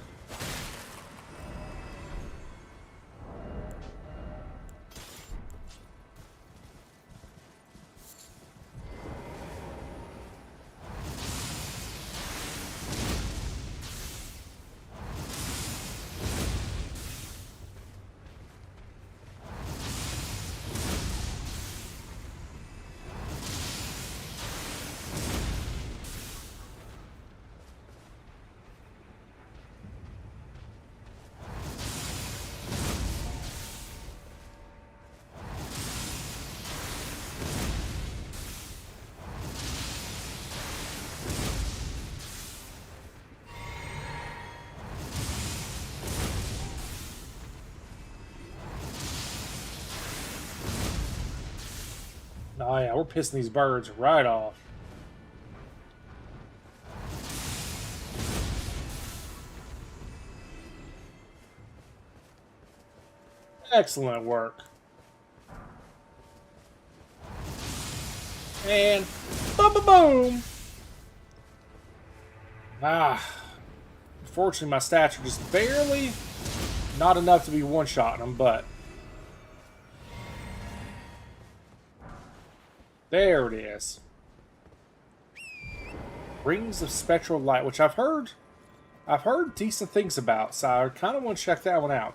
Oh yeah, we're pissing these birds right off. Excellent work. And boom, boom, boom. Unfortunately, my stats are just barely not enough to be one-shotting them, but there it is. Rings of Spectral Light, which I've heard I've heard decent things about, so I kind of want to check that one out.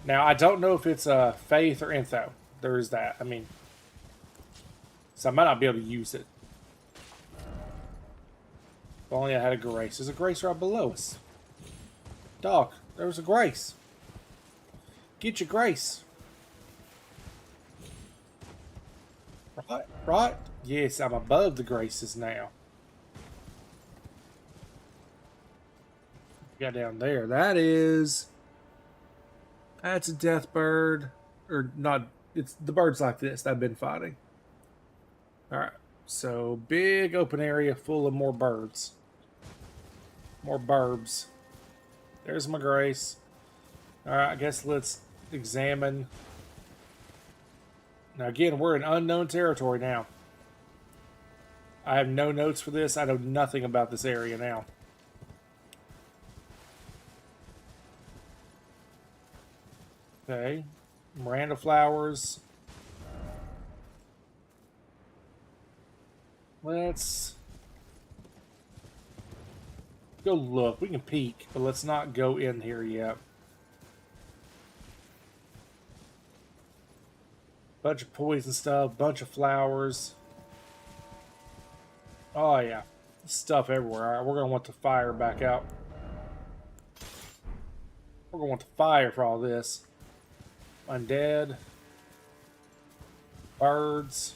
Now, I don't know if it's Faith or Intho. There is that. I mean, so I might not be able to use it. If only I had a Grace. There's a Grace right below us. Dog, there was a Grace. Get your Grace. Right, right? Yes, I'm above the Graces now. Got down there. That's a death bird. Or not, it's the birds like this that I've been fighting. Alright, so big open area full of more birds. More burbs. There's my Grace. Alright, I guess let's examine. Now again, we're in unknown territory now. I have no notes for this. I know nothing about this area now. Okay. Miranda flowers. Let's go look. We can peek, but let's not go in here yet. Bunch of poison stuff, bunch of flowers. Oh yeah, stuff everywhere. All right, we're gonna want the fire back out. We're gonna want the fire for all this. Undead. Birds.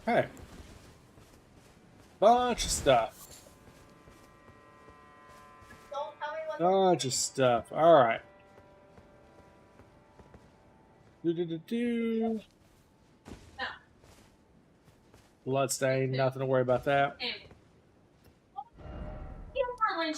Hey. Bunch of stuff. Bunch of stuff. Alright. Do. No. Bloodstain, nothing to worry about that. Kimberlin,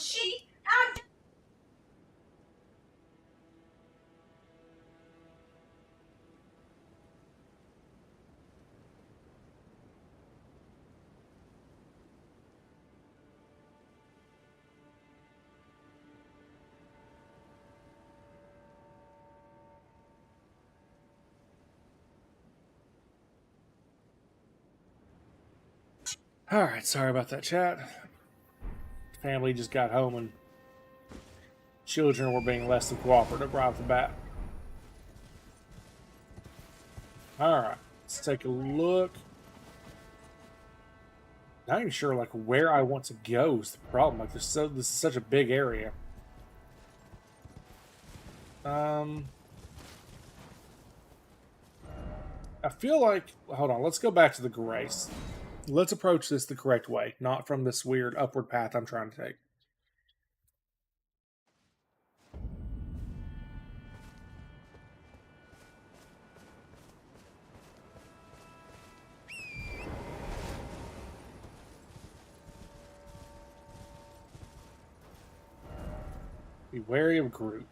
Alright, sorry about that, chat. Family just got home and children were being less than cooperative right off the bat. Alright, let's take a look. Not even sure like where I want to go is the problem. Like this is such a big area. I feel like, hold on, let's go back to the Grace. Let's approach this the correct way, not from this weird upward path I'm trying to take. Be wary of group.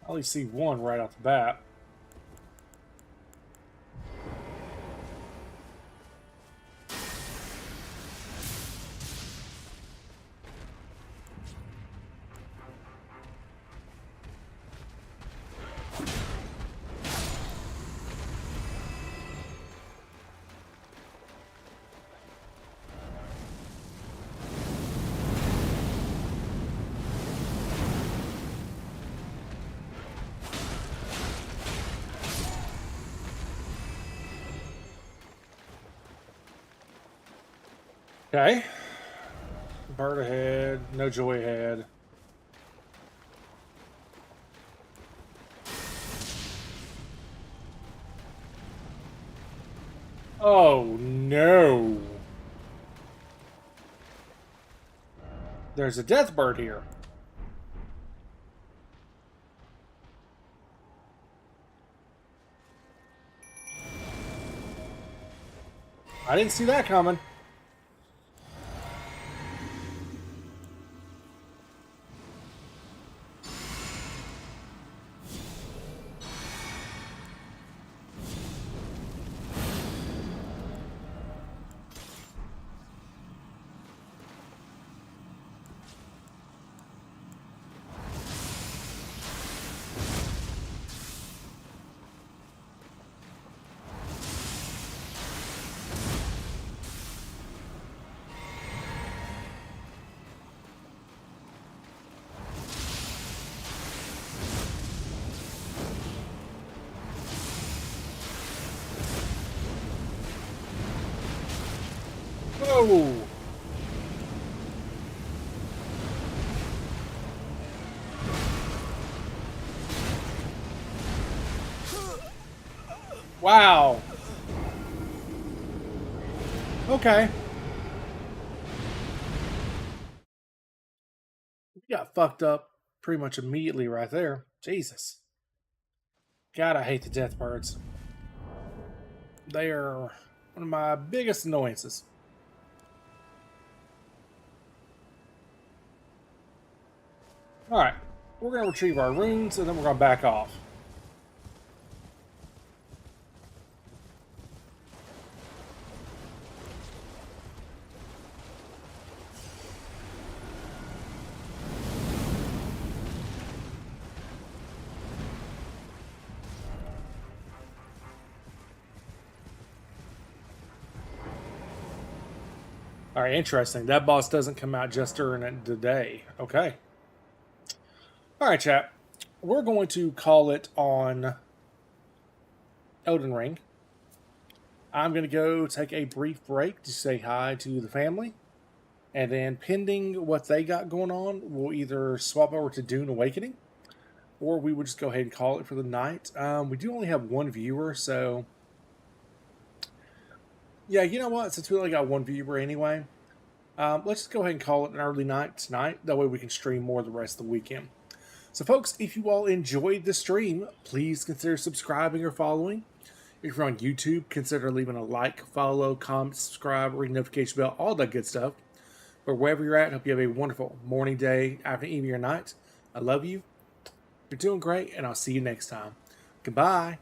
I only see one right off the bat. Okay. Bird ahead, no joy ahead. Oh no. There's a death bird here. I didn't see that coming. Whoa! Wow. Okay. We got fucked up pretty much immediately right there. Jesus. God, I hate the death birds. They are one of my biggest annoyances. Alright. We're going to retrieve our runes and then we're going to back off. Alright, interesting. That boss doesn't come out just during the day. Okay. Alright, chat. We're going to call it on Elden Ring. I'm going to go take a brief break to say hi to the family. And then, pending what they got going on, we'll either swap over to Dune Awakening, or we would just go ahead and call it for the night. We do only have one viewer, so... Yeah, you know what? Since we only got one viewer anyway, let's just go ahead and call it an early night tonight. That way we can stream more the rest of the weekend. So folks, if you all enjoyed the stream, please consider subscribing or following. If you're on YouTube, consider leaving a like, follow, comment, subscribe, ring the notification bell, all that good stuff. But wherever you're at, I hope you have a wonderful morning, day, afternoon, evening, or night. I love you. You're doing great, and I'll see you next time. Goodbye.